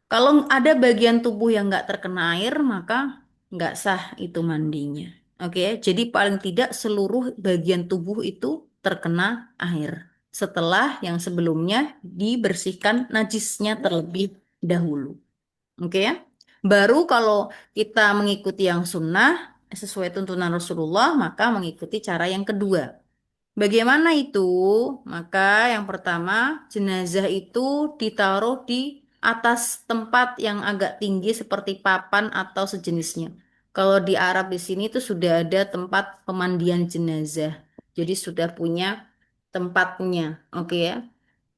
Kalau ada bagian tubuh yang nggak terkena air, maka nggak sah itu mandinya. Oke, jadi paling tidak seluruh bagian tubuh itu terkena air. Setelah yang sebelumnya dibersihkan najisnya terlebih dahulu. Oke ya. Baru kalau kita mengikuti yang sunnah sesuai tuntunan Rasulullah, maka mengikuti cara yang kedua. Bagaimana itu? Maka yang pertama, jenazah itu ditaruh di atas tempat yang agak tinggi seperti papan atau sejenisnya. Kalau di Arab di sini itu sudah ada tempat pemandian jenazah. Jadi sudah punya tempatnya. Oke ya.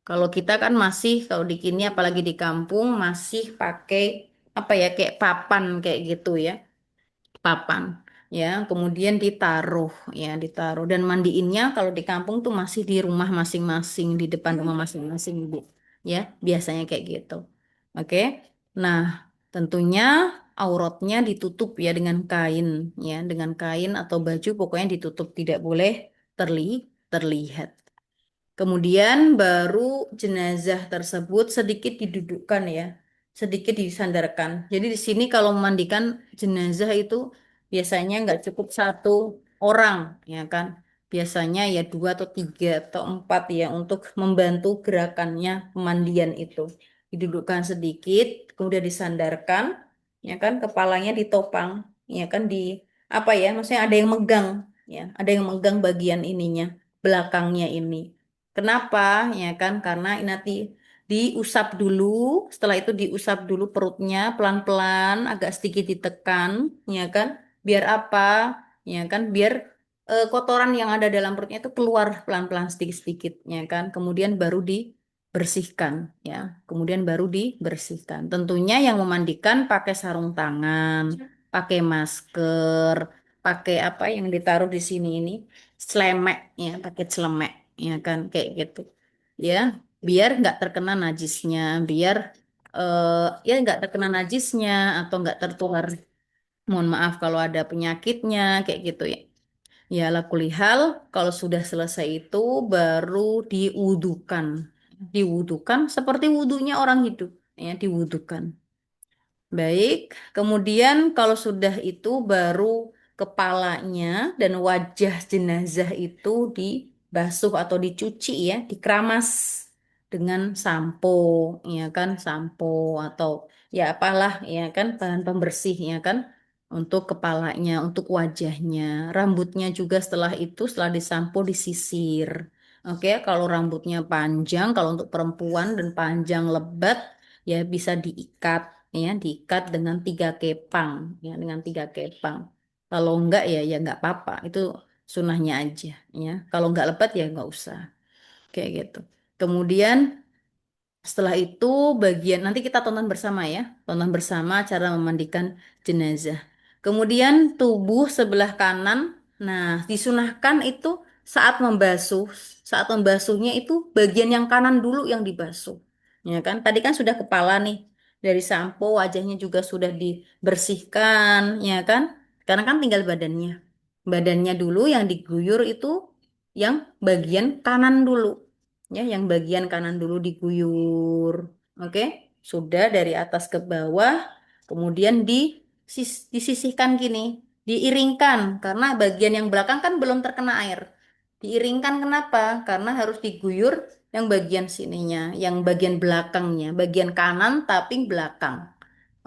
Kalau kita kan masih kalau di sini apalagi di kampung masih pakai apa ya kayak papan kayak gitu ya papan ya kemudian ditaruh dan mandiinnya kalau di kampung tuh masih di rumah masing-masing di depan rumah masing-masing Bu ya biasanya kayak gitu oke nah tentunya auratnya ditutup ya dengan kain ya dengan kain atau baju pokoknya ditutup tidak boleh terlihat. Kemudian baru jenazah tersebut sedikit didudukkan ya, sedikit disandarkan. Jadi di sini kalau memandikan jenazah itu biasanya nggak cukup satu orang, ya kan? Biasanya ya dua atau tiga atau empat ya untuk membantu gerakannya pemandian itu. Didudukkan sedikit, kemudian disandarkan, ya kan? Kepalanya ditopang, ya kan? Di apa ya? Maksudnya ada yang megang, ya, ada yang megang bagian ininya, belakangnya ini. Kenapa? Ya kan, karena ini nanti diusap dulu, setelah itu diusap dulu perutnya pelan-pelan, agak sedikit ditekan, ya kan? Biar apa? Ya kan, biar kotoran yang ada dalam perutnya itu keluar pelan-pelan sedikit-sedikit, ya kan? Kemudian baru di bersihkan ya. Kemudian baru dibersihkan. Tentunya yang memandikan pakai sarung tangan, pakai masker, pakai apa yang ditaruh di sini ini, selemek ya, pakai celemek ya kan kayak gitu. Ya, biar nggak terkena najisnya, biar ya nggak terkena najisnya atau nggak tertular. Mohon maaf kalau ada penyakitnya kayak gitu ya. Ya, ala kulihal, kalau sudah selesai itu baru diwudukan. Diwudukan seperti wudunya orang hidup, ya, diwudukan. Baik, kemudian kalau sudah itu baru kepalanya dan wajah jenazah itu dibasuh atau dicuci ya, dikeramas dengan sampo, ya kan, sampo atau ya apalah ya kan bahan pembersih ya kan untuk kepalanya, untuk wajahnya, rambutnya juga setelah itu setelah disampo disisir. Oke, kalau rambutnya panjang, kalau untuk perempuan dan panjang lebat ya bisa diikat ya diikat dengan 3 kepang ya dengan 3 kepang kalau enggak ya enggak apa-apa itu sunahnya aja ya kalau enggak lebat ya enggak usah kayak gitu kemudian setelah itu bagian nanti kita tonton bersama ya tonton bersama cara memandikan jenazah kemudian tubuh sebelah kanan nah disunahkan itu saat membasuh saat membasuhnya itu bagian yang kanan dulu yang dibasuh ya kan tadi kan sudah kepala nih dari sampo wajahnya juga sudah dibersihkan ya kan sekarang kan tinggal badannya dulu yang diguyur itu yang bagian kanan dulu ya yang bagian kanan dulu diguyur oke sudah dari atas ke bawah kemudian disisihkan gini diiringkan karena bagian yang belakang kan belum terkena air diiringkan kenapa karena harus diguyur yang bagian sininya yang bagian belakangnya bagian kanan tapi belakang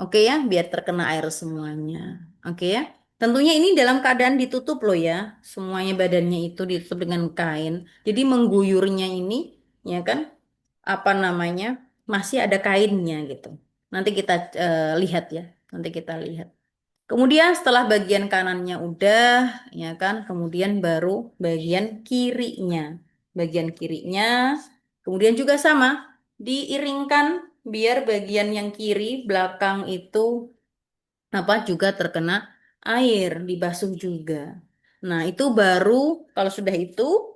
oke ya biar terkena air semuanya oke ya tentunya ini dalam keadaan ditutup loh ya semuanya badannya itu ditutup dengan kain jadi mengguyurnya ini ya kan apa namanya masih ada kainnya gitu. Nanti kita lihat ya, nanti kita lihat. Kemudian setelah bagian kanannya udah ya kan, kemudian baru bagian kirinya. Bagian kirinya kemudian juga sama diiringkan biar bagian yang kiri belakang itu apa juga terkena air, dibasuh juga. Nah, itu baru kalau sudah itu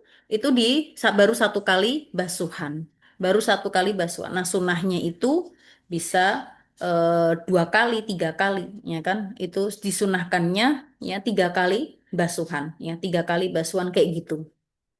baru 1 kali basuhan. Baru 1 kali basuhan. Nah, sunahnya itu bisa 2 kali, 3 kali, ya kan? Itu disunahkannya ya 3 kali basuhan, ya 3 kali basuhan kayak gitu.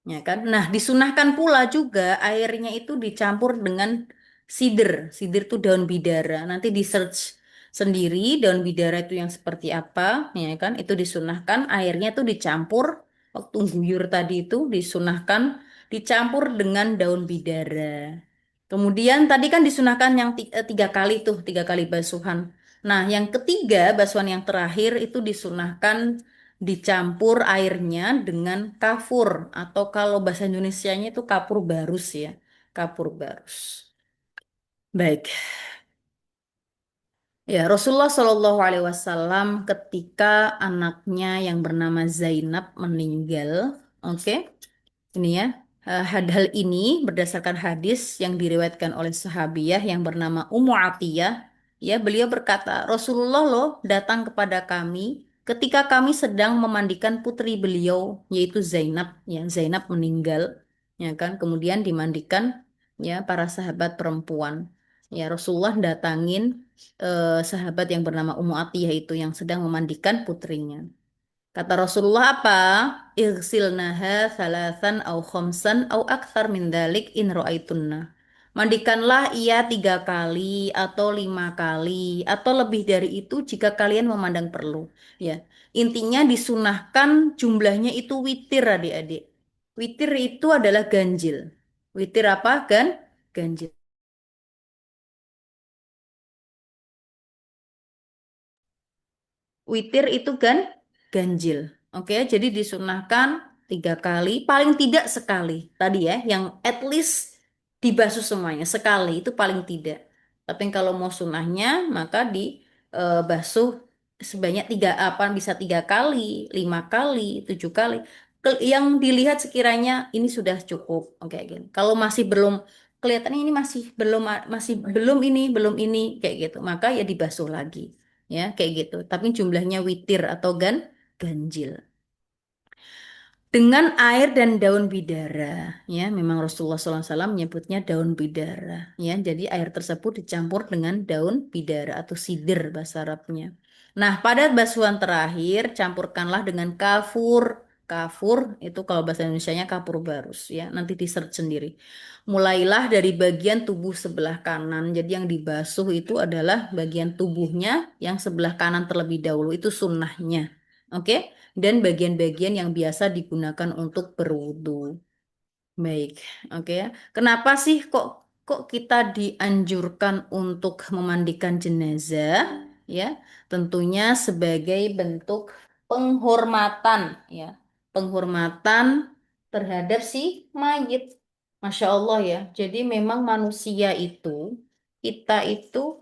Ya kan? Nah, disunahkan pula juga airnya itu dicampur dengan sidir. Sidir itu daun bidara. Nanti di search sendiri daun bidara itu yang seperti apa, ya kan? Itu disunahkan airnya itu dicampur waktu guyur tadi itu disunahkan dicampur dengan daun bidara. Kemudian tadi kan disunahkan yang 3 kali tuh, 3 kali basuhan. Nah, yang ketiga, basuhan yang terakhir itu disunahkan dicampur airnya dengan kafur atau kalau bahasa Indonesianya itu kapur barus ya, kapur barus. Baik, ya Rasulullah Shallallahu Alaihi Wasallam ketika anaknya yang bernama Zainab meninggal, oke, ini ya, hal ini berdasarkan hadis yang diriwayatkan oleh sahabiah yang bernama Ummu Atiyah. Ya, beliau berkata, Rasulullah loh datang kepada kami ketika kami sedang memandikan putri beliau, yaitu Zainab. Ya, Zainab meninggal, ya kan? Kemudian dimandikan ya para sahabat perempuan. Ya, Rasulullah datangin sahabat yang bernama Ummu Atiyah itu yang sedang memandikan putrinya. Kata Rasulullah apa? Igsilnaha salasan au khomsan au akthar min dalik in ro'aitunna. Mandikanlah ia 3 kali atau 5 kali atau lebih dari itu jika kalian memandang perlu. Ya, intinya disunahkan jumlahnya itu witir adik-adik. Witir itu adalah ganjil. Witir apa kan? Ganjil. Witir itu kan ganjil. Oke, jadi disunahkan 3 kali, paling tidak sekali. Tadi ya, yang at least dibasuh semuanya. Sekali itu paling tidak. Tapi kalau mau sunahnya, maka dibasuh sebanyak apa bisa 3 kali, 5 kali, 7 kali. Yang dilihat sekiranya ini sudah cukup. Oke, gini. Kalau masih belum kelihatannya ini masih belum ini kayak gitu, maka ya dibasuh lagi, ya kayak gitu. Tapi jumlahnya witir atau ganjil. Dengan air dan daun bidara, ya memang Rasulullah SAW menyebutnya daun bidara, ya. Jadi air tersebut dicampur dengan daun bidara atau sidir bahasa Arabnya. Nah, pada basuhan terakhir campurkanlah dengan kafur. Kafur itu kalau bahasa Indonesianya kapur barus, ya. Nanti di search sendiri. Mulailah dari bagian tubuh sebelah kanan. Jadi yang dibasuh itu adalah bagian tubuhnya yang sebelah kanan terlebih dahulu. Itu sunnahnya. Oke? Dan bagian-bagian yang biasa digunakan untuk berwudu. Baik, oke ya. Kenapa sih kok kok kita dianjurkan untuk memandikan jenazah? Ya, tentunya sebagai bentuk penghormatan, ya, penghormatan terhadap si mayit. Masya Allah ya. Jadi memang manusia itu, kita itu,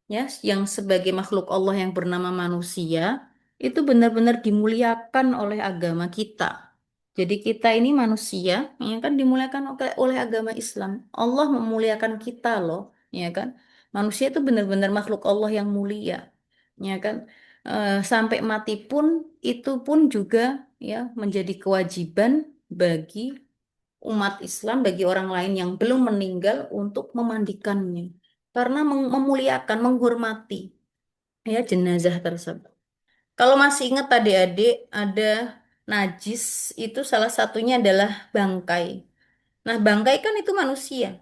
ya, yang sebagai makhluk Allah yang bernama manusia, itu benar-benar dimuliakan oleh agama kita. Jadi kita ini manusia, ya kan dimuliakan oleh agama Islam. Allah memuliakan kita loh, ya kan? Manusia itu benar-benar makhluk Allah yang mulia, ya kan? Sampai mati pun itu pun juga ya menjadi kewajiban bagi umat Islam, bagi orang lain yang belum meninggal untuk memandikannya. Karena memuliakan, menghormati ya jenazah tersebut. Kalau masih ingat adik-adik, ada najis itu salah satunya adalah bangkai. Nah, bangkai kan itu manusia.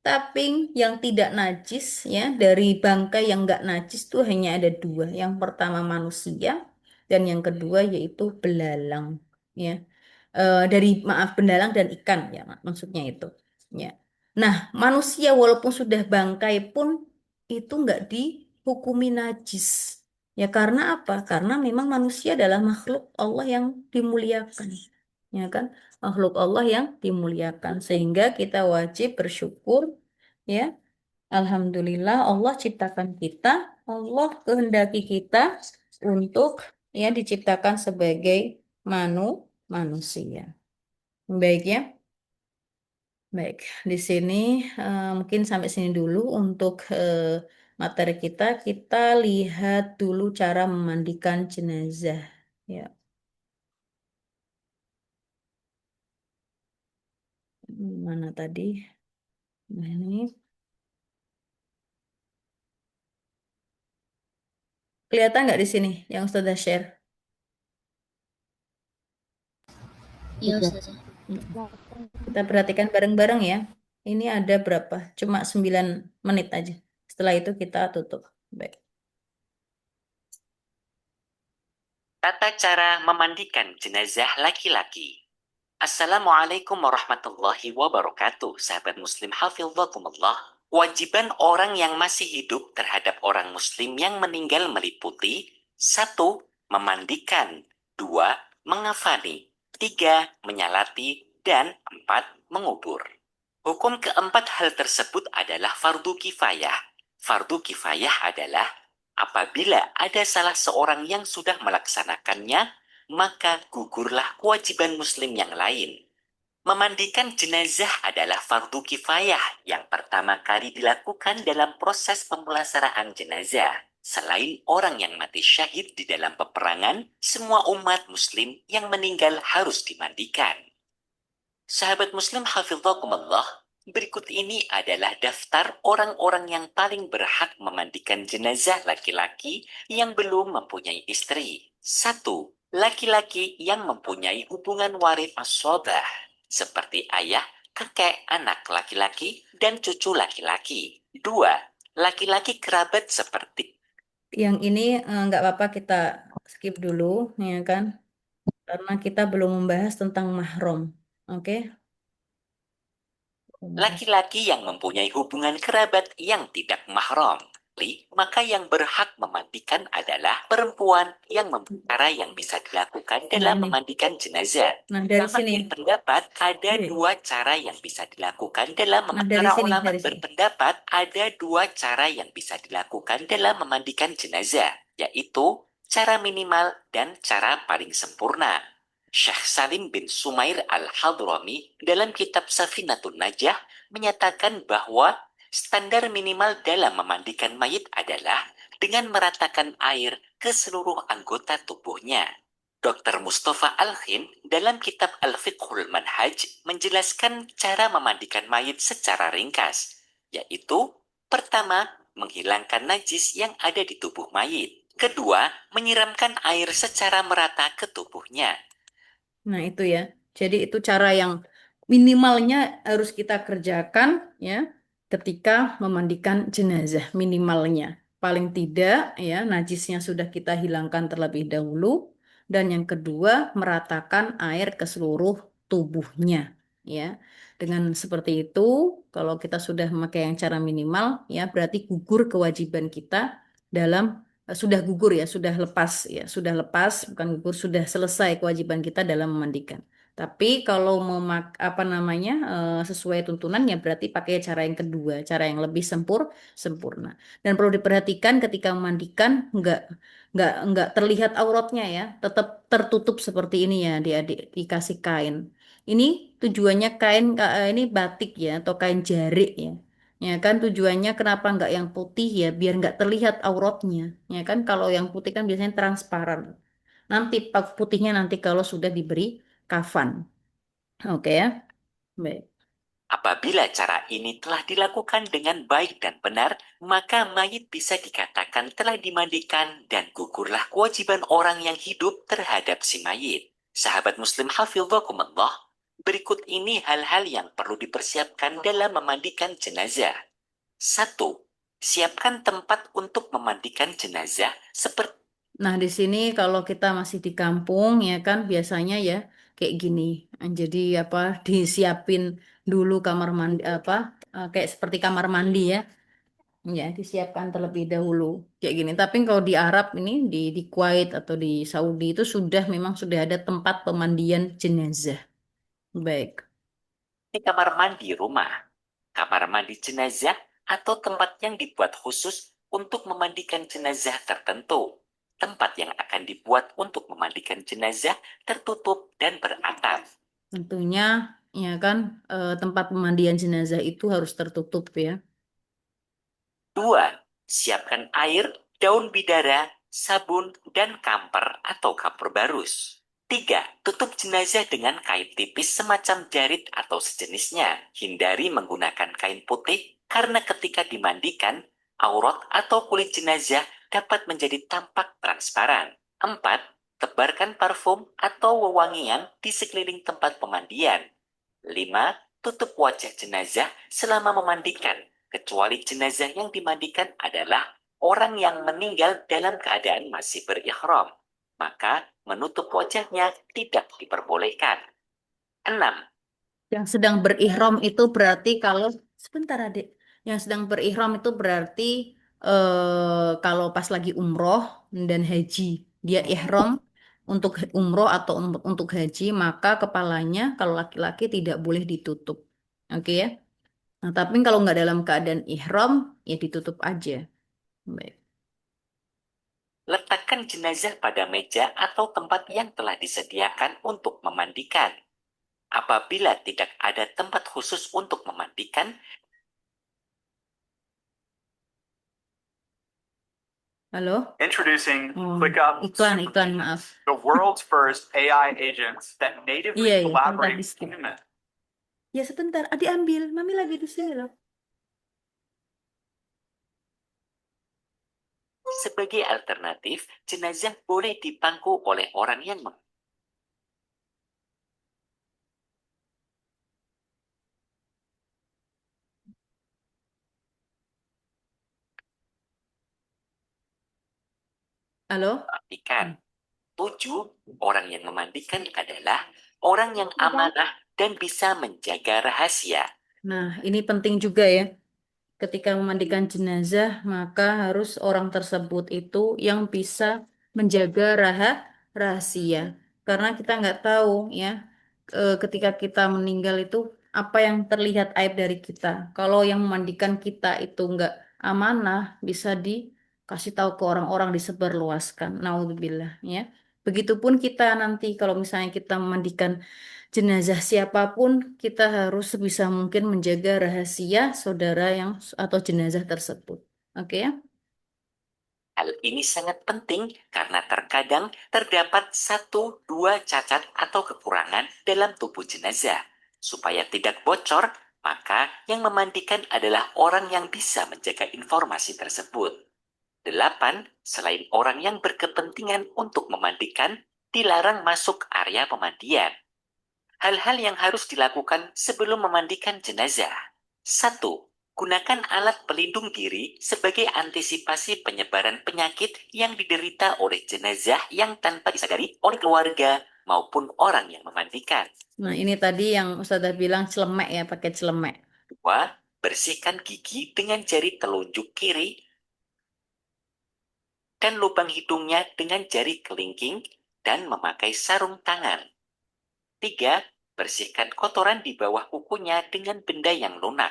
Tapi yang tidak najis ya dari bangkai yang nggak najis tuh hanya ada dua. Yang pertama manusia dan yang kedua yaitu belalang. Ya, dari maaf belalang dan ikan ya maksudnya itu. Ya. Nah, manusia walaupun sudah bangkai pun itu nggak dihukumi najis. Ya karena apa? Karena memang manusia adalah makhluk Allah yang dimuliakan. Ya kan? Makhluk Allah yang dimuliakan sehingga kita wajib bersyukur ya. Alhamdulillah Allah ciptakan kita, Allah kehendaki kita untuk ya diciptakan sebagai manusia. Baik ya. Baik, di sini mungkin sampai sini dulu untuk materi kita. Kita lihat dulu cara memandikan jenazah. Ya, mana tadi? Nah, ini kelihatan nggak di sini yang sudah share? Ya Ustazah. Kita perhatikan bareng-bareng ya. Ini ada berapa? Cuma 9 menit aja. Setelah itu kita tutup. Baik. Tata cara memandikan jenazah laki-laki. Assalamualaikum warahmatullahi wabarakatuh, sahabat muslim hafidhakumullah. Kewajiban orang yang masih hidup terhadap orang muslim yang meninggal meliputi: 1. Memandikan, 2. Mengafani, 3. Menyalati, dan 4. Mengubur. Hukum keempat hal tersebut adalah fardu kifayah. Fardu kifayah adalah apabila ada salah seorang yang sudah melaksanakannya, maka gugurlah kewajiban muslim yang lain. Memandikan jenazah adalah fardu kifayah yang pertama kali dilakukan dalam proses pemulasaraan jenazah. Selain orang yang mati syahid di dalam peperangan, semua umat muslim yang meninggal harus dimandikan. Sahabat muslim hafidhakumullah, berikut ini adalah daftar orang-orang yang paling berhak memandikan jenazah laki-laki yang belum mempunyai istri. 1. Laki-laki yang mempunyai hubungan waris as-shobah, seperti ayah, kakek, anak laki-laki, dan cucu laki-laki. 2. Laki-laki kerabat seperti Yang ini nggak apa-apa kita skip dulu, ya kan? Karena kita belum membahas tentang mahram. Oke? laki-laki yang mempunyai hubungan kerabat yang tidak mahram. Maka yang berhak memandikan adalah perempuan yang cara yang bisa dilakukan Nah, dalam ini. memandikan jenazah. Nah, dari Ulama sini. berpendapat ada Iya. dua cara yang bisa dilakukan dalam Nah, dari para sini, ulama dari sini. berpendapat ada dua cara yang bisa dilakukan dalam memandikan jenazah, yaitu cara minimal dan cara paling sempurna. Syekh Salim bin Sumair al-Hadrami dalam kitab Safinatun Najah menyatakan bahwa standar minimal dalam memandikan mayit adalah dengan meratakan air ke seluruh anggota tubuhnya. Dr. Mustafa Al-Khin dalam kitab Al-Fiqhul Manhaj menjelaskan cara memandikan mayit secara ringkas, yaitu pertama, menghilangkan najis yang ada di tubuh mayit. Kedua, menyiramkan air secara merata ke tubuhnya. Nah, itu ya. Jadi itu cara yang minimalnya harus kita kerjakan ya ketika memandikan jenazah minimalnya. Paling tidak ya najisnya sudah kita hilangkan terlebih dahulu dan yang kedua meratakan air ke seluruh tubuhnya ya. Dengan seperti itu, kalau kita sudah memakai yang cara minimal ya berarti gugur kewajiban kita dalam sudah gugur ya, sudah lepas ya, sudah lepas, bukan gugur, sudah selesai kewajiban kita dalam memandikan. Tapi kalau apa namanya sesuai tuntunan ya berarti pakai cara yang kedua, cara yang lebih sempurna. Dan perlu diperhatikan ketika memandikan nggak terlihat auratnya ya, tetap tertutup seperti ini ya, adik-adik dikasih kain. Ini tujuannya kain ini batik ya atau kain jarik ya. Ya kan tujuannya kenapa nggak yang putih ya biar nggak terlihat auratnya. Ya kan kalau yang putih kan biasanya transparan. Nanti putihnya nanti kalau sudah diberi kafan. Oke ya. Baik. Apabila cara ini telah dilakukan dengan baik dan benar, maka mayit bisa dikatakan telah dimandikan dan gugurlah kewajiban orang yang hidup terhadap si mayit. Sahabat Muslim hafidhakumullah, berikut ini hal-hal yang perlu dipersiapkan dalam memandikan jenazah. Satu, siapkan tempat untuk memandikan jenazah seperti Nah, di sini kalau kita masih di kampung ya kan biasanya ya kayak gini. Jadi apa disiapin dulu kamar mandi apa kayak seperti kamar mandi ya. Ya, disiapkan terlebih dahulu kayak gini. Tapi kalau di Arab ini di Kuwait atau di Saudi itu sudah memang sudah ada tempat pemandian jenazah. Baik. kamar mandi rumah, kamar mandi jenazah, atau tempat yang dibuat khusus untuk memandikan jenazah tertentu. Tempat yang akan dibuat untuk memandikan jenazah tertutup dan beratap. Tentunya ya kan tempat pemandian jenazah itu harus tertutup ya. Dua, siapkan air, daun bidara, sabun, dan kamper atau kapur barus. Tiga, tutup jenazah dengan kain tipis semacam jarit atau sejenisnya. Hindari menggunakan kain putih karena ketika dimandikan, aurat atau kulit jenazah dapat menjadi tampak transparan. Empat, tebarkan parfum atau wewangian di sekeliling tempat pemandian. Lima, tutup wajah jenazah selama memandikan, kecuali jenazah yang dimandikan adalah orang yang meninggal dalam keadaan masih berihram. Maka menutup wajahnya tidak diperbolehkan. Enam, Yang sedang berihram itu berarti kalau sebentar adik, yang sedang berihram itu berarti kalau pas lagi umroh dan haji, dia ihram untuk umroh atau untuk haji, maka kepalanya kalau laki-laki tidak boleh ditutup. Oke ya. Nah, tapi kalau nggak dalam keadaan ihram, ya ditutup aja. Baik. letakkan jenazah pada meja atau tempat yang telah disediakan untuk memandikan. Apabila tidak ada tempat khusus untuk memandikan, Halo? Introducing Oh, ClickUp iklan, maaf. the world's first AI agents that natively Iya, iya, bentar collaborate di with skip. humans. Ya sebentar, adik ambil. Mami lagi di sini loh. sebagai alternatif, jenazah boleh dipangku oleh orang yang Halo? memandikan. 7. Orang yang memandikan adalah orang yang amanah dan bisa menjaga rahasia. Nah, ini penting juga ya. Ketika memandikan jenazah, maka harus orang tersebut itu yang bisa menjaga rahasia. Karena kita nggak tahu ya, ketika kita meninggal itu apa yang terlihat aib dari kita. Kalau yang memandikan kita itu nggak amanah, bisa dikasih tahu ke orang-orang disebarluaskan. Naudzubillah ya. Begitupun kita nanti kalau misalnya kita memandikan jenazah siapapun, kita harus sebisa mungkin menjaga rahasia saudara yang atau jenazah tersebut. Oke ya? Hal ini sangat penting karena terkadang terdapat satu dua cacat atau kekurangan dalam tubuh jenazah. Supaya tidak bocor, maka yang memandikan adalah orang yang bisa menjaga informasi tersebut. 8. Selain orang yang berkepentingan untuk memandikan, dilarang masuk area pemandian. Hal-hal yang harus dilakukan sebelum memandikan jenazah. 1. Gunakan alat pelindung diri sebagai antisipasi penyebaran penyakit yang diderita oleh jenazah yang tanpa disadari oleh keluarga maupun orang yang memandikan. Nah, ini tadi yang Ustazah bilang celemek ya, pakai celemek. 2. Bersihkan gigi dengan jari telunjuk kiri dan lubang hidungnya dengan jari kelingking dan memakai sarung tangan. 3. Bersihkan kotoran di bawah kukunya dengan benda yang lunak.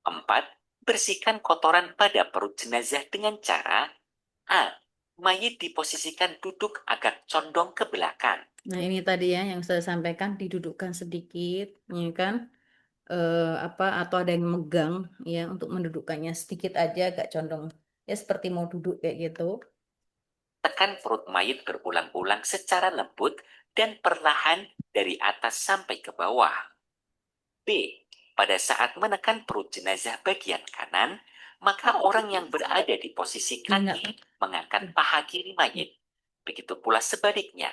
4. Bersihkan kotoran pada perut jenazah dengan cara A. Mayit diposisikan duduk agak condong ke belakang. Nah, ini tadi ya yang saya sampaikan, didudukkan sedikit, ya kan? Apa atau ada yang megang ya untuk mendudukkannya sedikit aja agak condong ya seperti mau duduk kayak gitu. Tekan perut mayit berulang-ulang secara lembut dan perlahan dari atas sampai ke bawah. B. Pada saat menekan perut jenazah bagian kanan, maka orang yang berada di posisi kaki mengangkat paha kiri mayit. Begitu pula sebaliknya.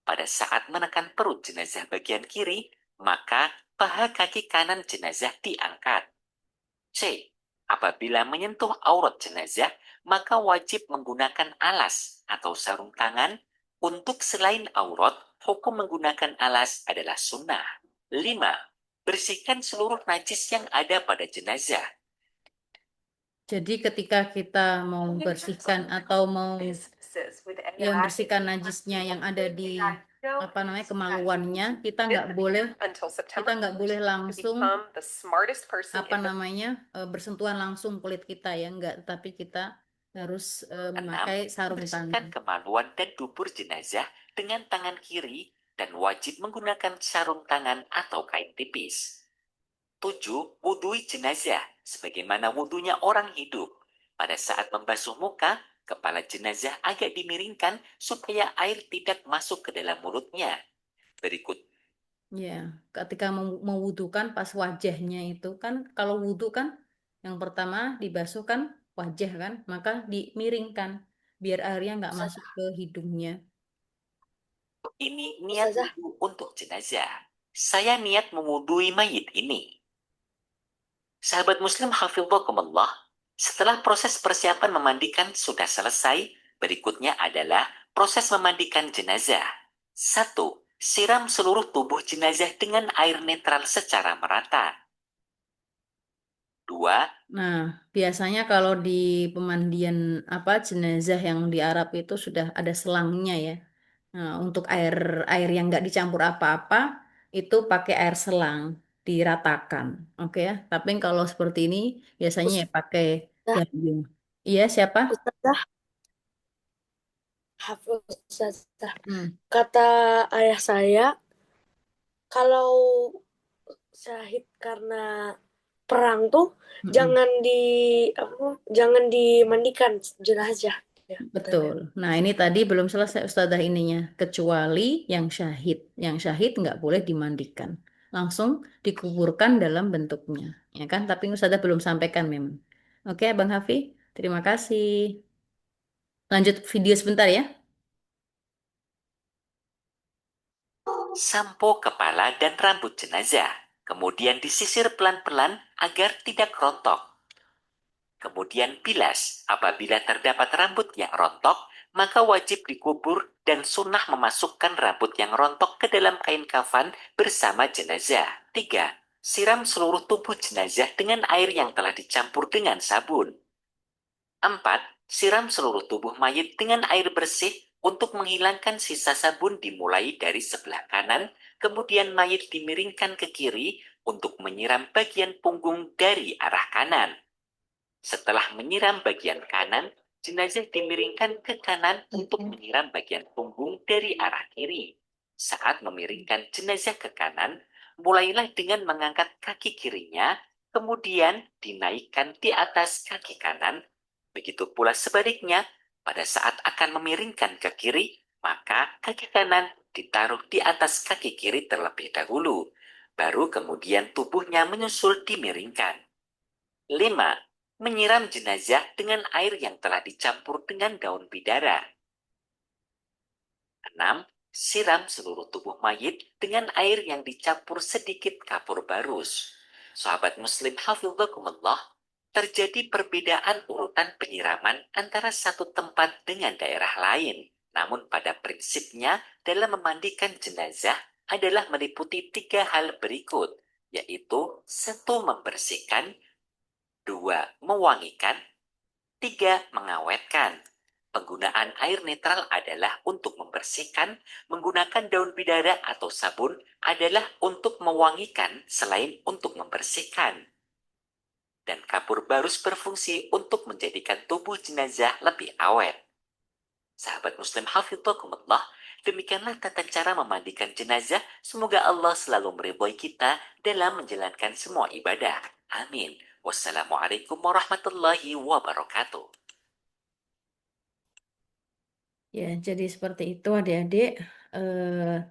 Pada saat menekan perut jenazah bagian kiri, maka paha kaki kanan jenazah diangkat. C. Apabila menyentuh aurat jenazah, maka wajib menggunakan alas atau sarung tangan. Untuk selain aurat, hukum menggunakan alas adalah sunnah. 5. Bersihkan seluruh najis yang ada pada jenazah. Jadi ketika kita mau bersihkan atau mau yang bersihkan najisnya yang ada di apa namanya kemaluannya, kita nggak boleh langsung apa namanya bersentuhan langsung kulit kita ya, nggak, tapi kita harus 6. memakai sarung Bersihkan tangan. kemaluan dan dubur jenazah dengan tangan kiri dan wajib menggunakan sarung tangan atau kain tipis. 7. Wudhui jenazah sebagaimana wudhunya orang hidup. Pada saat membasuh muka, kepala jenazah agak dimiringkan supaya air tidak masuk ke dalam mulutnya. Berikut Ya, ketika mewudukan pas wajahnya itu kan, kalau wudhu kan yang pertama dibasuh kan wajah kan, maka dimiringkan biar airnya nggak masuk ke hidungnya. ini niat wudhu untuk jenazah. Saya niat mewudhui mayit ini. Sahabat Muslim hafidhakumullah, setelah proses persiapan memandikan sudah selesai, berikutnya adalah proses memandikan jenazah. 1. Siram seluruh tubuh jenazah dengan air netral secara merata. 2. Nah, biasanya kalau di pemandian apa jenazah yang di Arab itu sudah ada selangnya ya. Nah, untuk air air yang nggak dicampur apa-apa itu pakai air selang diratakan, oke ya. Tapi kalau seperti ini biasanya ya pakai gayung. Iya, siapa? Ustazah, Hafal Ustazah. Hmm. Kata ayah saya, kalau syahid karena perang tuh Mm-mm. jangan dimandikan jenazah. Ya, Betul. Nah, ini tadi belum selesai Ustazah ininya. Kecuali yang syahid. Yang syahid nggak boleh dimandikan. Langsung dikuburkan dalam bentuknya. Ya kan? Tapi Ustazah belum sampaikan memang. Oke, Bang Hafi. Terima kasih. Lanjut video sebentar ya. Sampo kepala dan rambut jenazah. Kemudian disisir pelan-pelan agar tidak rontok. Kemudian bilas. Apabila terdapat rambut yang rontok, maka wajib dikubur dan sunnah memasukkan rambut yang rontok ke dalam kain kafan bersama jenazah. 3. Siram seluruh tubuh jenazah dengan air yang telah dicampur dengan sabun. 4. Siram seluruh tubuh mayit dengan air bersih untuk menghilangkan sisa sabun dimulai dari sebelah kanan, kemudian mayit dimiringkan ke kiri untuk menyiram bagian punggung dari arah kanan. Setelah menyiram bagian kanan, Jenazah dimiringkan ke kanan untuk menyiram bagian punggung dari arah kiri. Saat memiringkan jenazah ke kanan, mulailah dengan mengangkat kaki kirinya, kemudian dinaikkan di atas kaki kanan. Begitu pula sebaliknya, pada saat akan memiringkan ke kiri, maka kaki kanan ditaruh di atas kaki kiri terlebih dahulu. Baru kemudian tubuhnya menyusul dimiringkan. 5. Menyiram jenazah dengan air yang telah dicampur dengan daun bidara. 6. Siram seluruh tubuh mayit dengan air yang dicampur sedikit kapur barus. Sahabat muslim hafidhakumullah, terjadi perbedaan urutan penyiraman antara satu tempat dengan daerah lain. Namun pada prinsipnya dalam memandikan jenazah adalah meliputi 3 hal berikut, yaitu 1. Membersihkan, 2. Mewangikan, 3. Mengawetkan. Penggunaan air netral adalah untuk membersihkan, menggunakan daun bidara atau sabun adalah untuk mewangikan selain untuk membersihkan. Dan kapur barus berfungsi untuk menjadikan tubuh jenazah lebih awet. Sahabat muslim hafidhakumullah, demikianlah tata cara memandikan jenazah. Semoga Allah selalu meridhoi kita dalam menjalankan semua ibadah. Amin. Wassalamualaikum warahmatullahi wabarakatuh. Ya, jadi seperti itu adik-adik,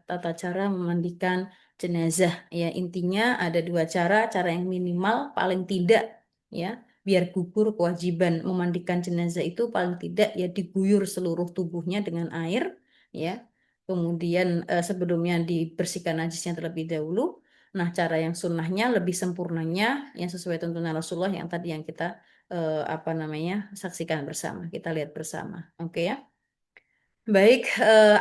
tata cara memandikan jenazah. Ya, intinya ada 2 cara, cara yang minimal paling tidak ya, biar gugur kewajiban memandikan jenazah itu paling tidak ya diguyur seluruh tubuhnya dengan air, ya. Kemudian sebelumnya dibersihkan najisnya terlebih dahulu. Nah, cara yang sunnahnya lebih sempurnanya yang sesuai tuntunan Rasulullah yang tadi yang kita apa namanya saksikan bersama, kita lihat bersama, oke ya. Baik,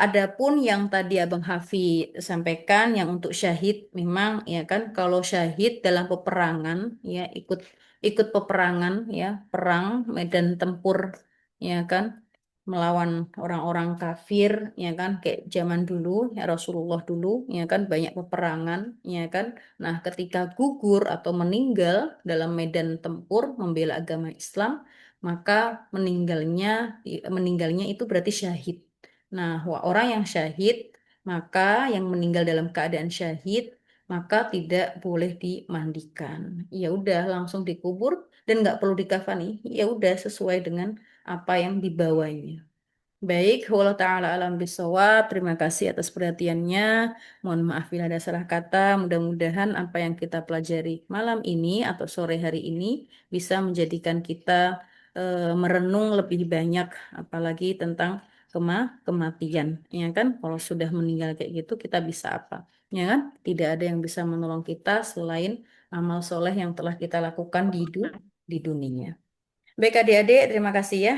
adapun yang tadi Abang Hafi sampaikan yang untuk syahid memang ya kan kalau syahid dalam peperangan ya ikut ikut peperangan ya perang medan tempur ya kan melawan orang-orang kafir ya kan kayak zaman dulu ya Rasulullah dulu ya kan banyak peperangan ya kan. Nah, ketika gugur atau meninggal dalam medan tempur membela agama Islam maka meninggalnya meninggalnya itu berarti syahid. Nah, orang yang syahid, maka yang meninggal dalam keadaan syahid, maka tidak boleh dimandikan. Ya udah langsung dikubur dan nggak perlu dikafani. Ya udah sesuai dengan apa yang dibawanya. Baik, wallahu taala alam bisawab. Terima kasih atas perhatiannya. Mohon maaf bila ada salah kata. Mudah-mudahan apa yang kita pelajari malam ini atau sore hari ini bisa menjadikan kita merenung lebih banyak, apalagi tentang kematian. Ya kan? Kalau sudah meninggal kayak gitu, kita bisa apa? Ya kan? Tidak ada yang bisa menolong kita selain amal soleh yang telah kita lakukan di dunia. Baik adik-adik, terima kasih ya.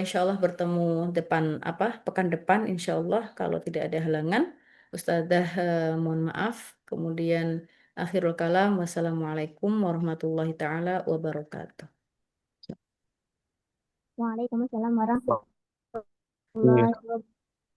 Insya Allah bertemu depan apa pekan depan, insya Allah kalau tidak ada halangan. Ustazah mohon maaf. Kemudian akhirul kalam. Wassalamualaikum warahmatullahi taala wabarakatuh. Waalaikumsalam warahmatullahi wabarakatuh.